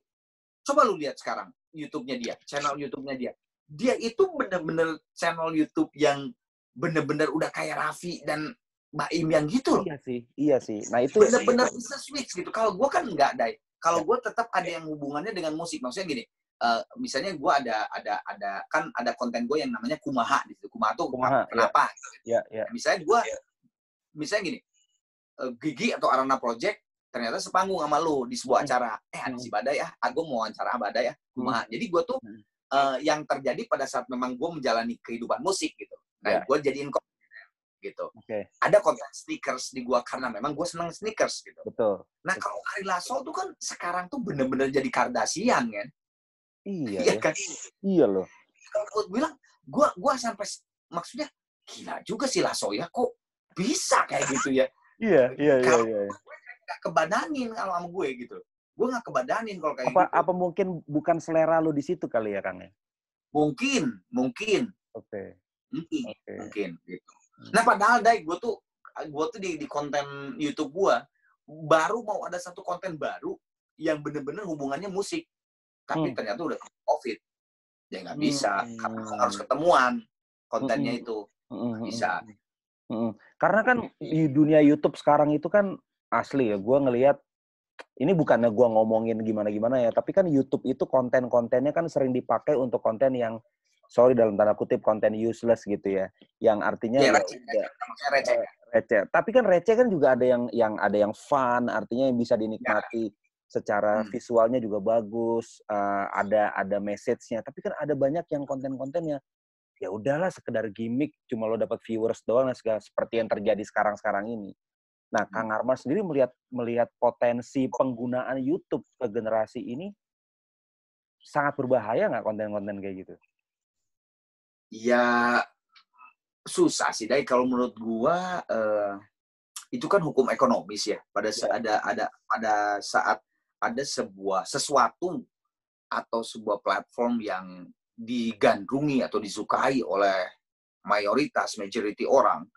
coba lu lihat sekarang YouTube-nya dia, channel YouTube-nya dia. Dia itu bener-bener channel YouTube yang bener-bener udah kayak Raffi dan Mbak Im yang gitu loh. Iya sih. Nah itu bener-bener bisa switch gitu. Kalau gue kan enggak, Dai. Kalau gue tetap ada yang hubungannya dengan musik. Maksudnya gini, misalnya gue ada konten gue yang namanya Kumaha di situ. Kumaha tuh kenapa? Misalnya gue, misalnya gini, Gigi atau Arana Project ternyata sepanggung sama lu di sebuah acara. Ada si Badai ya, aku mau wawancara Badai ya, Kumaha. Jadi gue tuh yang terjadi pada saat memang gue menjalani kehidupan musik gitu. Nah, gue jadiin konten gitu. Ada konten sneakers di gue karena memang gue seneng sneakers gitu. Betul. Nah, kalau Ari Lasso tuh kan sekarang tuh bener-bener jadi Kardashian kan. Iya kan? Iya loh. Kalau gue bilang, gue sampai maksudnya gila juga sih Lasso ya, kok bisa kayak gitu ya. Iya. Kalau gue nggak kebadanin kalau sama gue gitu. Gue nggak kebadanin kalau kayak gitu. Apa mungkin bukan selera lu di situ kali ya, Kang? Mungkin. Oke. Mungkin gitu. Nah, padahal Dai, gue tuh di konten YouTube gue baru mau ada satu konten baru yang bener-bener hubungannya musik. Tapi ternyata udah COVID. Ya nggak bisa. Karena harus ketemuan kontennya itu. Bisa. Karena kan di dunia YouTube sekarang itu kan asli ya, gue ngelihat, ini bukannya gue ngomongin gimana-gimana ya, tapi kan YouTube itu konten-kontennya kan sering dipakai untuk konten yang, sorry dalam tanda kutip, konten useless gitu ya. Yang artinya receh. Tapi kan receh kan juga ada yang fun, artinya yang bisa dinikmati secara visualnya juga bagus, ada message-nya. Tapi kan ada banyak yang konten-kontennya ya udahlah sekedar gimmick, cuma lo dapat viewers doang, seperti yang terjadi sekarang ini. Nah, Kang Arman sendiri melihat potensi penggunaan YouTube ke generasi ini sangat berbahaya nggak konten-konten kayak gitu? Ya susah sih, Dai. Kalau menurut gua itu kan hukum ekonomis ya. Pada saat ada sesuatu atau sebuah platform yang digandrungi atau disukai oleh majority orang,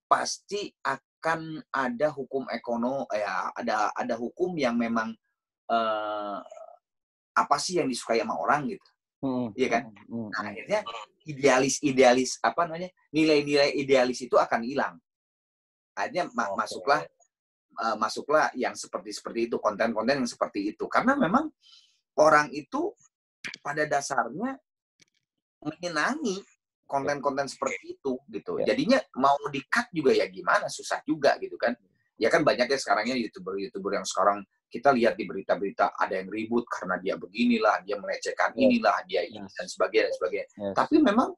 pasti akan ada hukum ada hukum yang memang apa sih yang disukai sama orang gitu. Iya kan? Nah, akhirnya idealis apa namanya? Nilai-nilai idealis itu akan hilang. Akhirnya masuklah yang seperti itu, konten-konten yang seperti itu. Karena memang orang itu pada dasarnya menyenangi konten-konten seperti itu gitu. Jadinya mau di-cut juga ya gimana, susah juga gitu kan. Ya kan banyak ya sekarangnya YouTuber yang sekarang kita lihat di berita-berita ada yang ribut karena dia beginilah, dia melecehkan inilah, dia ini dan sebagainya. Tapi memang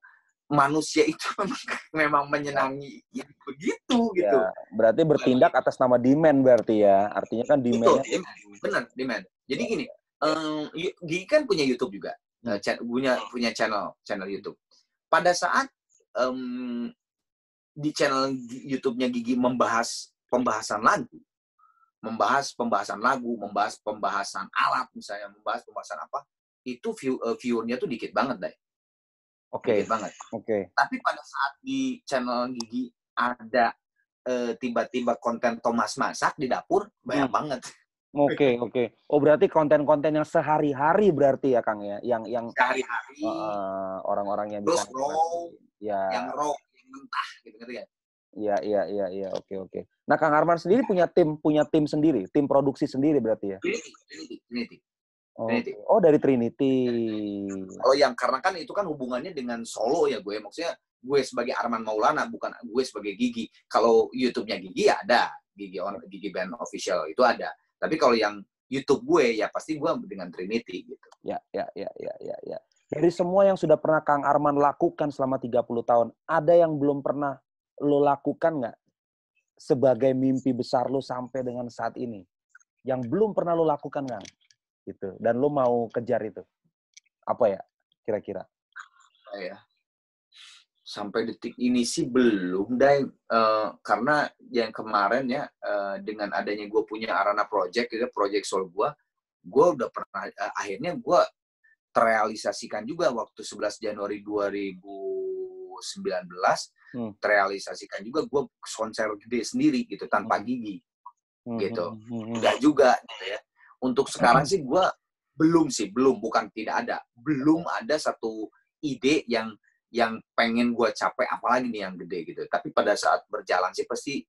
manusia itu memang menyenangi yang begitu gitu. Ya, berarti bertindak atas nama demand berarti ya. Artinya kan demand. Benar, demand. Jadi gini, Gigi kan punya YouTube juga. Punya channel YouTube. Pada saat di channel YouTube-nya Gigi membahas pembahasan lagu, membahas pembahasan alat misalnya, membahas pembahasan apa, itu view-nya tuh dikit banget, Dai. Dikit banget. Tapi pada saat di channel Gigi ada tiba-tiba konten Thomas masak di dapur, banyak banget. Oke. Oh, berarti konten-konten yang sehari-hari berarti ya, Kang ya, yang sehari-hari orang-orang yang bisa yang raw, yang mentah gitu ya. Iya. Oke. Nah, Kang Arman sendiri punya tim sendiri, tim produksi sendiri berarti ya? Trinity. Oh, dari Trinity. Kalau yang karena kan itu kan hubungannya dengan solo ya gue, maksudnya gue sebagai Arman Maulana, bukan gue sebagai Gigi. Kalau YouTube-nya Gigi ya ada, Gigi Band Official itu ada. Tapi kalau yang YouTube gue ya pasti gue dengan Trinity gitu. Ya. Dari semua yang sudah pernah Kang Arman lakukan selama 30 tahun, ada yang belum pernah lo lakukan nggak sebagai mimpi besar lo sampai dengan saat ini? Yang belum pernah lo lakukan, Kang? Gitu. Dan lo mau kejar itu. Apa ya kira-kira? Ya. Sampai detik ini sih belum, Dai. Karena yang kemarin ya, dengan adanya gue punya Arana Project, gitu, Project Soul gue udah pernah, akhirnya gue terrealisasikan juga waktu 11 Januari 2019, terrealisasikan juga gue konser gede sendiri gitu, tanpa Gigi. Gitu. Udah juga gitu ya. Untuk sekarang sih gue belum, bukan tidak ada. Belum ada satu ide yang pengen gue capai, apalagi nih yang gede gitu. Tapi pada saat berjalan sih pasti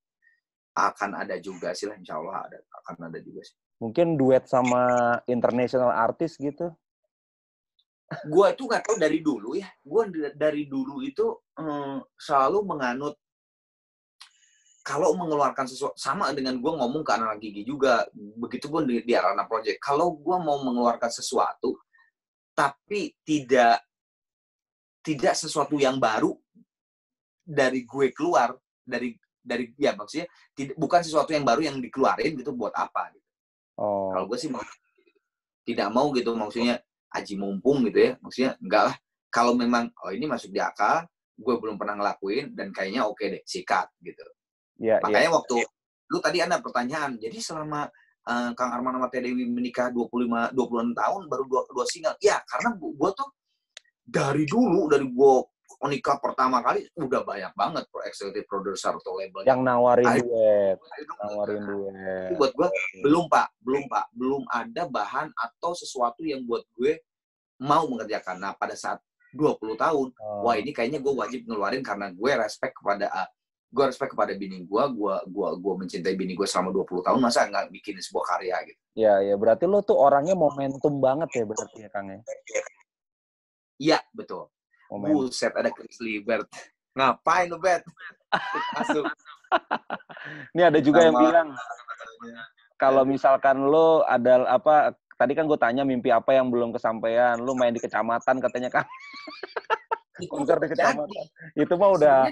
akan ada juga sih lah, insya Allah akan ada juga sih. Mungkin duet sama international artist gitu? Gue itu nggak tahu dari dulu ya. Gue dari dulu itu selalu menganut, kalau mengeluarkan sesuatu, sama dengan gue ngomong ke anak Gigi juga, begitupun di Arana Project. Kalau gue mau mengeluarkan sesuatu, tapi tidak sesuatu yang baru dari gue keluar, dari ya maksudnya bukan sesuatu yang baru yang dikeluarin gitu, buat apa gitu. Kalau gue sih tidak mau gitu, maksudnya aji mumpung gitu ya, maksudnya enggak lah. Kalau memang ini masuk di akal, gue belum pernah ngelakuin dan kayaknya oke deh, sikat gitu. Makanya waktu lu tadi ada pertanyaan, jadi selama Kang Arman sama Teh Dewi menikah 26 tahun baru dua single. Ya, karena gue tuh dari dulu, dari gue nikah pertama kali udah banyak banget executive producer atau label yang nawarin duet. Buat gue belum ada bahan atau sesuatu yang buat gue mau mengerjakan. Nah, pada saat 20 tahun, wah ini kayaknya gue wajib ngeluarin karena gue respect kepada bini gue mencintai bini gue selama 20 tahun, masa nggak bikin sebuah karya gitu. Ya, berarti lo tuh orangnya momentum banget ya berarti ya, Kang ya? Iya, betul. Buset, ada Chris Libert. Ngapain lu, Bet? Masuk. Ini ada juga yang bilang, kalau misalkan lo ada apa, tadi kan gue tanya mimpi apa yang belum kesampaian, lo main di kecamatan katanya, Kang. Konser di kecamatan. Itu mah udah...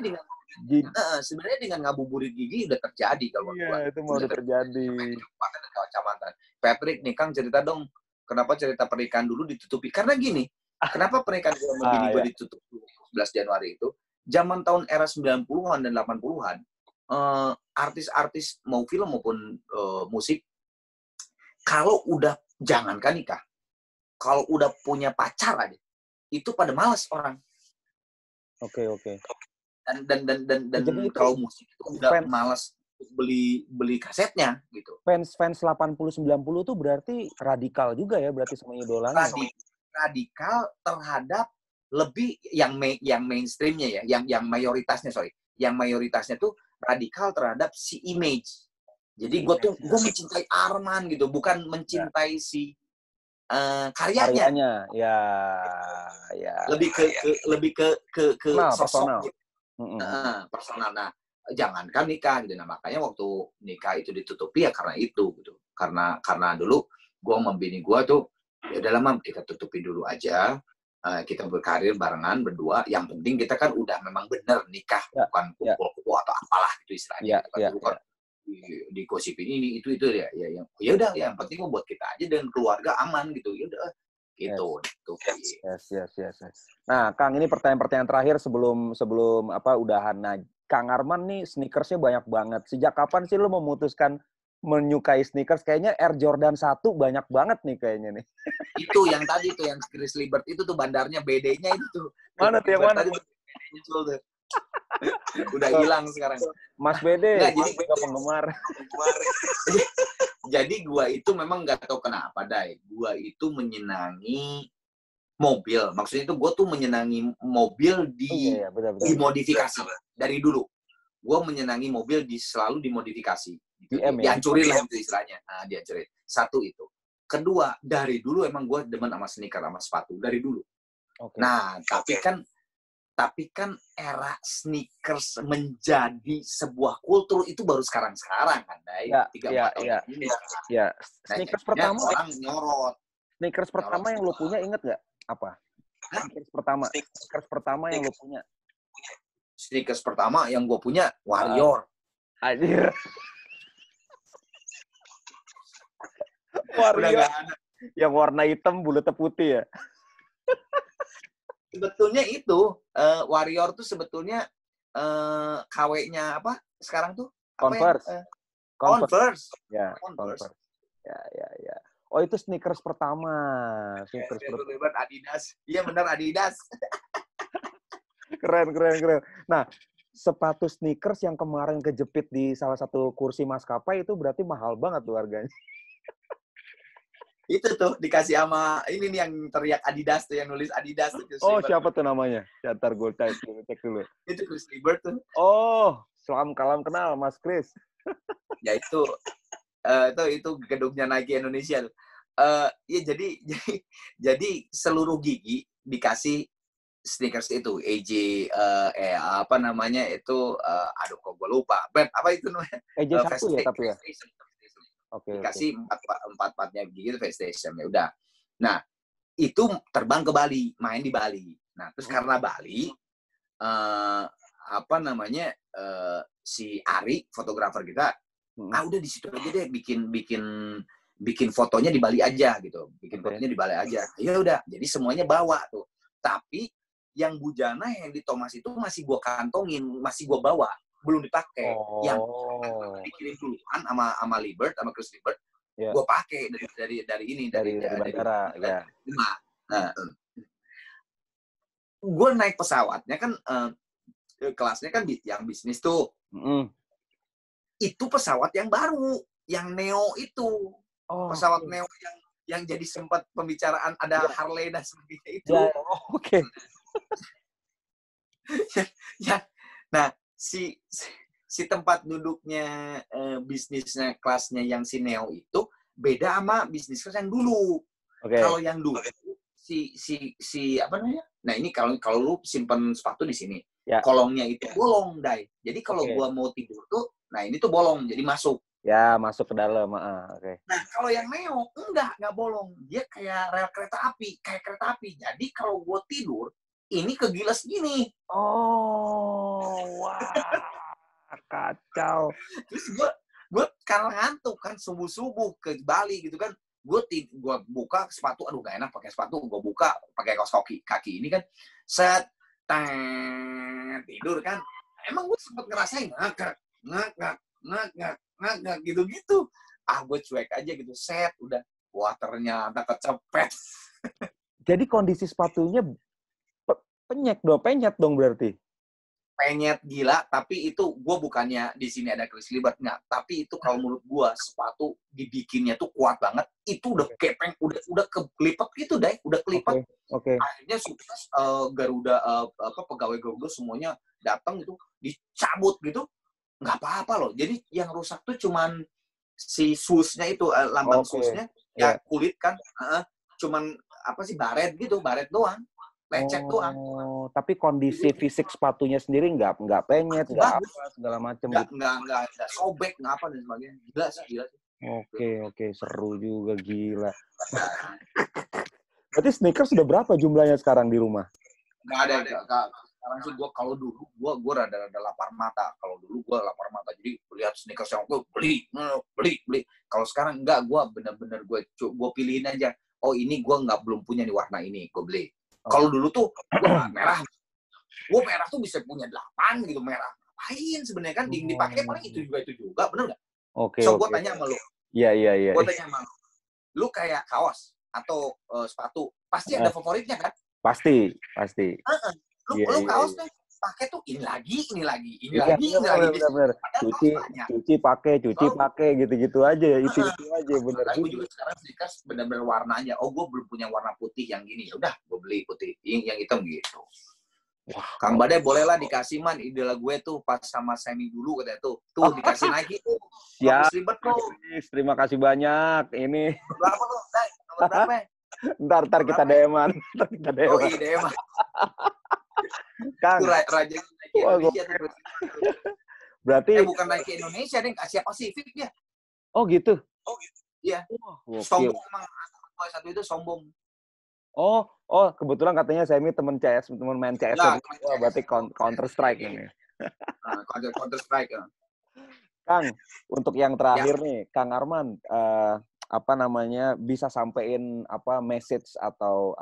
Sebenarnya dengan ngabuburit Gigi udah terjadi kalau iya, itu mau udah terjadi. Kecamatan. Patrick nih, Kang, cerita dong, kenapa cerita pernikahan dulu ditutupi? Karena gini, kenapa pernikahan gue sama bini gue ditutup 11 Januari itu? Zaman tahun era 90-an dan 80-an, artis-artis mau film maupun musik, kalau udah jangankan nikah, kalau udah punya pacar aja, itu pada malas orang. Oke. Dan kalau musik itu udah malas beli kasetnya gitu. Fans 80-90 tuh berarti radikal juga ya, berarti sama idolanya. Radikal terhadap lebih yang mainstreamnya ya, yang mayoritasnya yang mayoritasnya tuh radikal terhadap si image. Jadi gue mencintai Arman gitu, bukan mencintai si karyanya. Ya. Lebih ke sosok personal. Personal. Nah, jangankan nikah gitu. Nah, makanya waktu nikah itu ditutupi ya karena itu gitu. Karena dulu gue sama bini gue tuh ya udah lama kita tutupi dulu aja. Kita berkarir barengan berdua. Yang penting kita kan udah memang bener nikah, bukan kumpul-kumpul atau apalah gitu istilahnya. Bukan digosipin ini itu ya udah yang penting buat kita aja dan keluarga aman gitu. Ya udah gitu. Yes. Nah, Kang, ini pertanyaan terakhir sebelum udahan. Nah, Kang Arman nih sneakersnya banyak banget. Sejak kapan sih lo memutuskan menyukai sneakers? Kayaknya Air Jordan 1 banyak banget nih kayaknya nih. Itu yang tadi tuh, yang Chris Libert itu tuh bandarnya, BD-nya itu tuh. Mana tuh yang mana? Muncul tuh. Udah hilang sekarang. Mas BD, nggak, jadi penggemar. Jadi gua itu memang nggak tahu kenapa, Dai. Gua itu menyenangi mobil. Maksudnya itu gua tuh menyenangi mobil dimodifikasi dari dulu. Gua menyenangi mobil selalu dimodifikasi. Gitu. Dihancurin lah itu istilahnya. Nah, dihancurin. Satu itu. Kedua, dari dulu emang gue demen sama sneaker, sama sepatu. Dari dulu. Nah, tapi kan era sneakers menjadi sebuah kultur itu baru sekarang-sekarang kan, Dai. 3-4 tahun ini. Ya. Sneakers pertama. Orang nyorot. Sneakers pertama yang lo punya inget nggak? Apa? Sneakers pertama yang lo punya. Sneakers pertama yang gue punya, Warrior. Anjir. Warrior yang warna hitam bulatnya putih ya. Sebetulnya itu Warrior tuh sebetulnya KW-nya apa sekarang tuh? Converse. Converse. Ya, Converse. Ya. Oh, itu sneakers pertama. Adidas. Iya benar, Adidas. Keren. Nah, sepatu sneakers yang kemarin kejepit di salah satu kursi maskapai itu berarti mahal banget tuh harganya. Itu tuh dikasih sama ini nih yang teriak Adidas tuh, yang nulis Adidas tuh. Oh, siapa tuh namanya? Ntar gue cek dulu. Itu Chris Libert tuh. Oh, salam kenal Mas Chris. Ya itu gedungnya Nike Indonesia tuh. Ya jadi seluruh gigi dikasih sneakers itu AJ apa namanya itu aduh kok gue lupa. Apa itu namanya? AJ 1 ya tapi ya. Dikasih empat-empatnya gitu Face Station, ya udah. Nah, itu terbang ke Bali, main di Bali. Nah, terus karena Bali si Ari, fotografer kita, udah di situ aja deh bikin fotonya di Bali aja gitu. Fotonya di Bali aja. Ya udah, jadi semuanya bawa tuh. Tapi yang bujana yang di Thomas itu masih gua kantongin, masih gua bawa. Belum dipakai. Yang dikirim duluan sama Libert, sama Chris Libert, gue pakai dari bandara. Nah, gue naik pesawatnya kan kelasnya kan yang bisnis tuh. Itu pesawat yang baru, yang Neo itu. Pesawat Neo yang jadi sempat pembicaraan ada Harley dan sebagainya itu. Nah, si tempat duduknya bisnisnya kelasnya yang si Neo itu beda sama bisnis kelas yang dulu. Kalau yang dulu si apa namanya? Nah, ini kalau lu simpen sepatu di sini, kolongnya itu bolong, Dai. Jadi kalau gua mau tidur tuh, nah ini tuh bolong, jadi masuk. Ya, masuk ke dalam. Nah, kalau yang Neo enggak bolong. Dia kayak rel kereta api, Jadi kalau gua tidur, ini kegiles gini. Wah, kacau. Terus gue karena ngantuk kan subuh ke Bali gitu kan, gue buka sepatu, aduh gak enak pakai sepatu, gue buka pakai kaos kaki ini kan, set tidur kan, emang gue sempet ngerasain ngak gitu. Gue cuek aja gitu, set udah, wah ternyata kecepet. Jadi kondisi sepatunya penyet dong berarti. penyet gila, tapi itu gue bukannya di sini ada Chris Libert, nggak. Tapi itu kalau menurut gue sepatu dibikinnya tuh kuat banget. Itu udah kepeng, udah kelipet gitu deh, udah kelipet. Akhirnya sukses Garuda pegawai Garuda semuanya datang gitu, dicabut gitu, nggak apa-apa loh. Jadi yang rusak tuh cuman si susnya itu, lambang susnya, ya kulit kan, cuman apa sih baret gitu, baret doang. Lecet doang. Tapi kondisi fisik sepatunya sendiri nggak penyet, nggak apa segala macam gitu. Nggak sobek, nggak apa dan sebagainya. Gila sih. Oke, seru juga, gila. Berarti sneakers sudah berapa jumlahnya sekarang di rumah? Nggak ada. Sekarang sih gue kalau dulu gue rada lapar mata. Kalau dulu gue lapar mata, jadi lihat sneakers yang gue beli. Kalau sekarang enggak, gue bener-bener gue pilihin aja. Oh ini gue belum punya nih warna ini, gue beli. Kalau dulu tuh merah, gue merah tuh bisa punya 8 gitu merah. Ngapain sebenarnya kan dipakai paling itu juga, bener nggak? So gue tanya sama lu. Iya. Gue tanya sama lu kayak kaos atau sepatu pasti ada favoritnya kan? Pasti. Lu kaos tuh pakai tuh ini lagi. Bener. Cuci pakai gitu aja ya. Itu aja bener. Gue juga sekarang sneakers bener-bener warnanya. Oh, gue belum punya warna putih yang gini. Ya udah, gue beli putih yang hitam gitu. Wah, Kang Badai bolehlah dikasih man idola gue tuh pas sama Semi dulu katanya tuh dikasih Nike tuh. Siap. Terima kasih banyak. Ini berapa lu? Nomor berapa? Ntar kita DM-an. Oh iya DM-an. Kang. Itu Raja Nike Indonesia tuh. Berarti bukan Nike Indonesia deh, Asia Pasifik dia. Oh gitu. Iya. Sombong emang satu itu sombong. Oh, kebetulan katanya Semi teman main CS. Berarti Counter Strike ini. Counter Strike. Kang, untuk yang terakhir nih, Kang Arman, bisa sampein message atau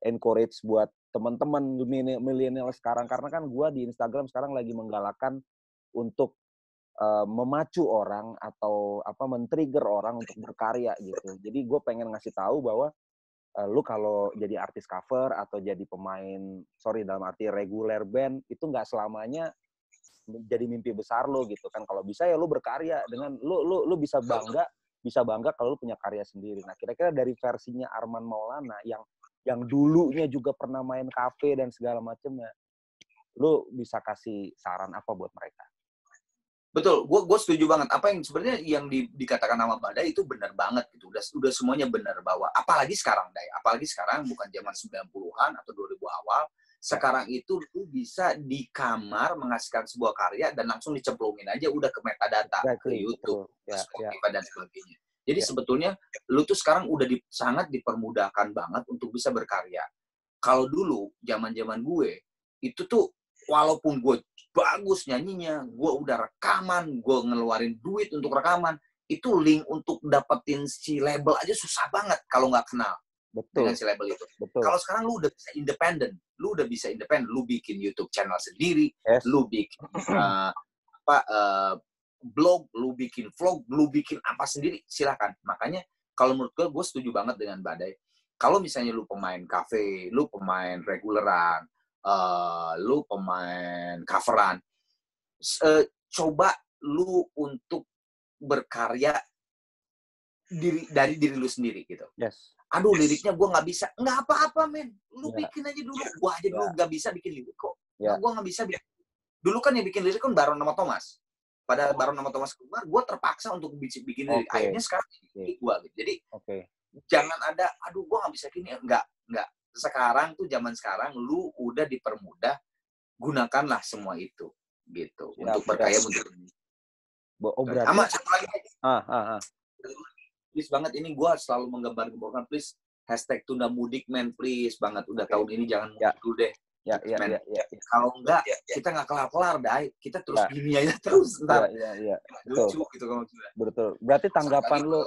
encourage buat teman-teman milenial sekarang, karena kan gue di Instagram sekarang lagi menggalakkan untuk memacu orang atau men-trigger orang untuk berkarya gitu. Jadi gue pengen ngasih tahu bahwa lu kalau jadi artis cover atau jadi pemain, dalam arti reguler band, itu nggak selamanya jadi mimpi besar lo gitu kan. Kalau bisa ya lu berkarya dengan lu bisa bangga kalau lu punya karya sendiri. Nah, kira-kira dari versinya Arman Maulana yang dulunya juga pernah main kafe dan segala macamnya, lu bisa kasih saran apa buat mereka? Betul, gue setuju banget. Apa yang sebenarnya yang dikatakan nama Badai itu benar banget gitu. Udah semuanya benar bahwa apalagi sekarang, Dai. Apalagi sekarang bukan zaman 90-an atau 2000 awal. Sekarang itu lu bisa di kamar menghasilkan sebuah karya dan langsung dicemplungin aja udah ke metadata, ke YouTube, ke Spotify dan sebagainya. Jadi sebetulnya lu tuh sekarang udah sangat dipermudahkan banget untuk bisa berkarya. Kalau dulu zaman-zaman gue itu tuh walaupun gue bagus nyanyinya, gue udah rekaman, gue ngeluarin duit untuk rekaman, itu link untuk dapetin si label aja susah banget kalau nggak kenal dengan si label itu. Kalau sekarang lu udah bisa independen, lu bikin YouTube channel sendiri, lu bikin blog, lu bikin vlog, lu bikin apa sendiri, silakan. Makanya kalau menurut gue setuju banget dengan Badai. Kalau misalnya lu pemain cafe, lu pemain reguleran, lu pemain coveran, coba lu untuk berkarya dari diri lu sendiri gitu. Aduh, liriknya gue nggak bisa. Nggak apa-apa, men. Lu bikin aja dulu. Gue aja dulu nggak bisa bikin lirik kok. Gue nggak bisa bikin. Dulu kan yang bikin lirik kan Baron sama Thomas. Pada Baron sama Thomas keluar, gue terpaksa untuk bikin lirik. Akhirnya sekarang gue gitu. Jadi jangan ada, aduh gue nggak bisa gini. Nggak. Sekarang tuh zaman sekarang, lu udah dipermudah, gunakanlah semua itu gitu untuk berkarya untuk ini. Sama satu lagi. Please banget, ini gue selalu menggambar-gambarkan, please #Tunda Mudik men, please banget. Udah tahun ini jangan mudik dulu deh. Ya. Kalau enggak, kita nggak kelar-kelar, Dai. Kita terus gini aja terus ntar. Iya. Lucu gitu kalau sudah. Betul. Berarti tanggapan lu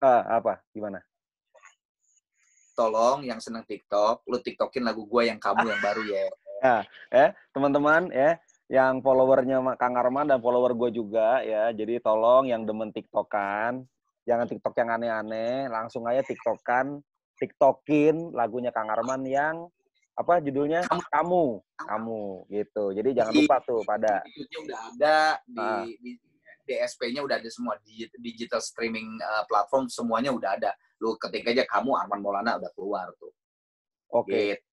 apa? Gimana? Tolong yang seneng TikTok, lu TikTokin lagu gue yang Kamu yang baru ya. Teman-teman ya, yang followernya Kang Arman dan follower gue juga ya. Jadi tolong yang demen TikTokan, jangan TikTok yang aneh-aneh, langsung aja TikTokin lagunya Kang Arman yang apa judulnya? Kamu gitu. Jadi jangan lupa tuh pada. Itu udah ada di DSP-nya udah ada semua, digital streaming platform semuanya udah ada. Lu ketik aja kamu Arman Maulana udah keluar tuh. Oke.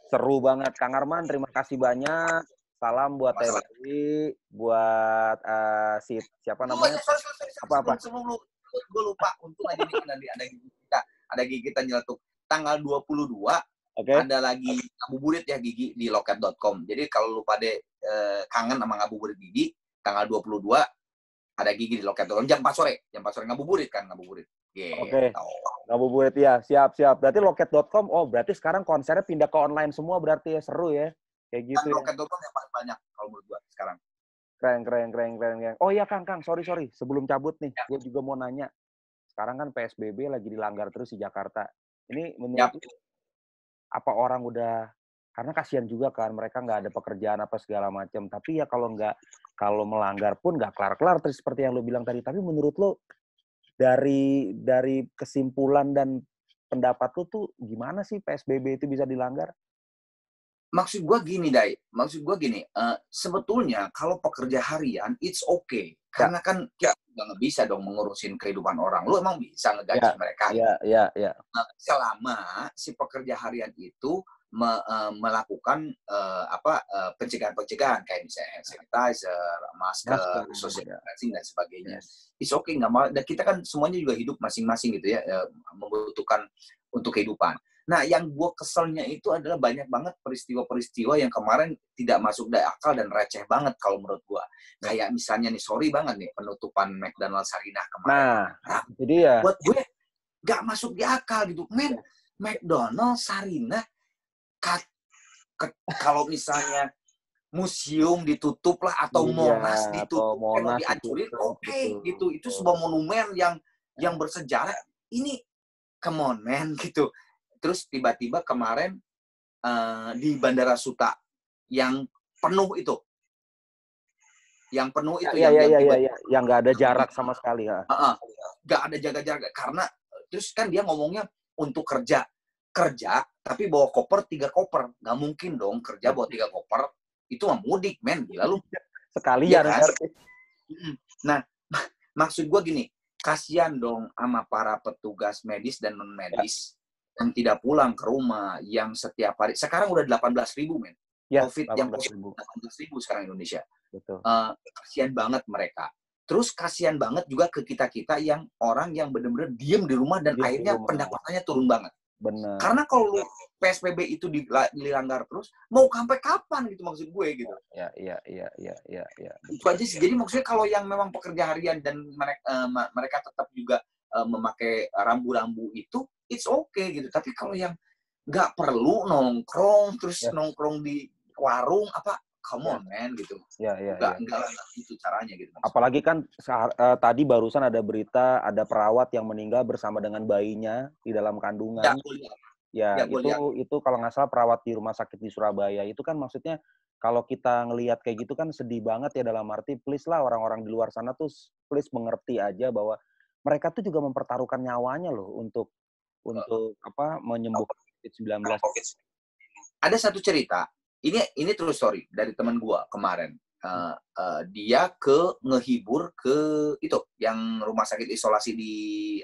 Seru banget Kang Arman, terima kasih banyak. Salam buat Teddy, buat siapa namanya? Apa? Sebelum lu gue lupa, untung aja nih ada gigi kita nyeletuk. Tanggal 22 ada lagi ngabuburit ya gigi di loket.com. Jadi kalau lu pada kangen sama ngabuburit gigi, tanggal 22 ada gigi di loket.com jam 4 sore. Jam 4 sore ngabuburit. Gitu. Oke. Ngabuburit ya, siap. Berarti loket.com, berarti sekarang konsernya pindah ke online semua berarti ya, seru ya. Kayak gitu ya. Loket.com yang paling banyak kalau menurut gua sekarang. Keren. Oh iya Kang, sorry. Sebelum cabut nih, gue juga mau nanya. Sekarang kan PSBB lagi dilanggar terus di Jakarta. Ini menurut lu, apa orang udah, karena kasihan juga kan, mereka nggak ada pekerjaan apa segala macam. Tapi ya kalau melanggar pun nggak kelar-kelar terus seperti yang lo bilang tadi. Tapi menurut lo, dari kesimpulan dan pendapat lu tuh gimana sih PSBB itu bisa dilanggar? Maksud gue gini, Dai. Sebetulnya kalau pekerja harian, it's okay. Karena kan kita nggak bisa dong mengurusin kehidupan orang. Lu emang bisa ngegaji mereka. Iya. Selama si pekerja harian itu melakukan pencegahan-pencegahan kayak misalnya sanitizer, masker, social distancing dan sebagainya. It's okay, nggak mau. Dan kita kan semuanya juga hidup masing-masing gitu ya, membutuhkan untuk kehidupan. Nah, yang gue keselnya itu adalah banyak banget peristiwa-peristiwa yang kemarin tidak masuk akal dan receh banget kalau menurut gue. Kayak misalnya nih, sorry banget nih, penutupan McDonald Sarinah kemarin. Nah, jadi ya. Buat gue nggak masuk di akal gitu. Men, McDonald Sarinah, kalau misalnya museum ditutup lah atau Monas ditutup, kalau dihancurin, oke, gitu. Itu sebuah monumen yang bersejarah. Ini, come on, man, gitu. Terus tiba-tiba kemarin di Bandara Suta yang penuh itu. Yang nggak ada jarak sama sekali ya. Nggak ada jaga jarak karena terus kan dia ngomongnya untuk kerja, tapi bawa koper 3 koper. Nggak mungkin dong kerja bawa 3 koper. Itu mah mudik, men. Gila lu. Sekalian. Ya, kan? Nah, maksud gue gini, kasihan dong sama para petugas medis dan non-medis yang tidak pulang ke rumah, yang setiap hari. Sekarang udah 18.000, men. COVID yang 18.000 sekarang Indonesia. Betul. Kasihan banget mereka. Terus kasihan banget juga ke kita-kita yang orang yang benar-benar diem di rumah dan akhirnya pendapatannya turun banget. Benar. Karena kalau PSBB itu dilanggar terus, mau sampai kapan gitu maksud gue gitu. Iya. Itu aja sih. Jadi maksudnya kalau yang memang pekerja harian dan mereka tetap juga memakai rambu-rambu itu, it's okay gitu. Tapi kalau yang nggak perlu nongkrong, terus nongkrong di warung, come on, man, gitu. Enggak itu caranya gitu. Maksudnya. Apalagi kan tadi barusan ada berita, ada perawat yang meninggal bersama dengan bayinya di dalam kandungan. Itu kalau nggak salah perawat di rumah sakit di Surabaya. Itu kan maksudnya kalau kita ngelihat kayak gitu kan sedih banget ya, dalam arti please lah orang-orang di luar sana tuh please mengerti aja bahwa mereka tuh juga mempertaruhkan nyawanya loh untuk menyembuhkan COVID-19. Ada satu cerita, ini true story dari teman gua kemarin. Dia ngehibur ke itu yang rumah sakit isolasi di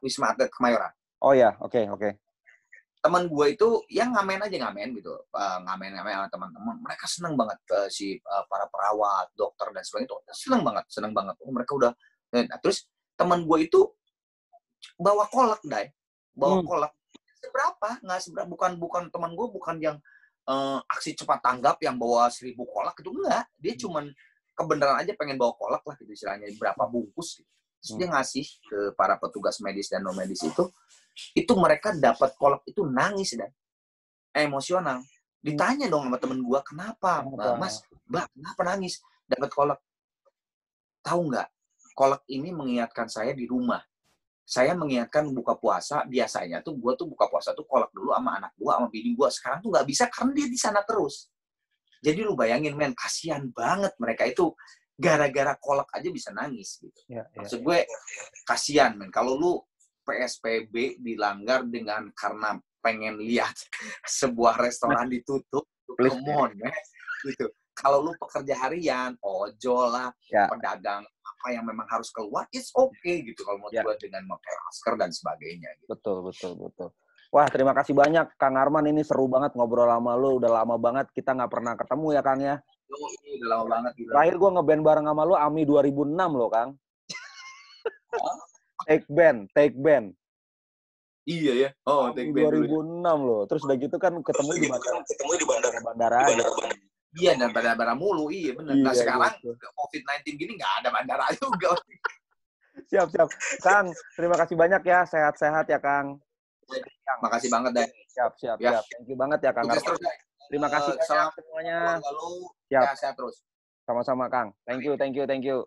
Wisma Atlet Kemayoran. Oh ya, oke. Teman gue itu yang ngamen gitu, ngamen sama teman-teman. Mereka senang banget para perawat, dokter dan sebagainya itu senang banget. Mereka udah. Nah, terus teman gue itu bawa kolak, kolak. Nggak seberapa, bukan teman gue, bukan yang aksi cepat tanggap yang bawa 1.000 kolak itu, enggak. Dia cuman kebenaran aja pengen bawa kolak lah gitu istilahnya, berapa bungkus gitu. Terus dia ngasih ke para petugas medis dan non medis itu mereka dapat kolak itu nangis dan emosional. Ditanya dong sama temen gue, kenapa? Mas, Mbak, kenapa nangis? Dapat kolak. Tahu nggak? Kolak ini mengingatkan saya di rumah. Saya mengingatkan buka puasa, biasanya tuh gue tuh buka puasa tuh kolak dulu sama anak gue, sama bini gue. Sekarang tuh nggak bisa karena dia di sana terus. Jadi lu bayangin, men, kasihan banget mereka itu. Gara-gara kolak aja bisa nangis gitu. Maksud gue, kasihan, men. Kalau lu PSBB dilanggar karena pengen lihat sebuah restoran ditutup, come on, man. Gitu. Kalau lu pekerja harian, ojol lah, pedagang apa yang memang harus keluar, it's okay gitu kalau mau gue dengan pakai masker dan sebagainya. Gitu. Betul. Wah, terima kasih banyak Kang Arman, ini seru banget ngobrol sama lu, udah lama banget kita nggak pernah ketemu ya Kang ya. Udah lama banget. Gila. Terakhir gue ngeband bareng sama lu AMI 2006 loh Kang. Take band. Iya ya. Oh, Take band 2006 loh. Terus udah gitu kan ketemu di bandara. Iya, dan bandara mulu, iya benar. Nah sekarang COVID-19 gini nggak ada bandara juga. Siap. Kang, terima kasih banyak ya. Sehat-sehat ya Kang. Makasih banget deh. Siap. Thank you banget ya Kang. Terima kasih banyak semuanya. Siap. Sehat terus. Sama-sama Kang. Thank you.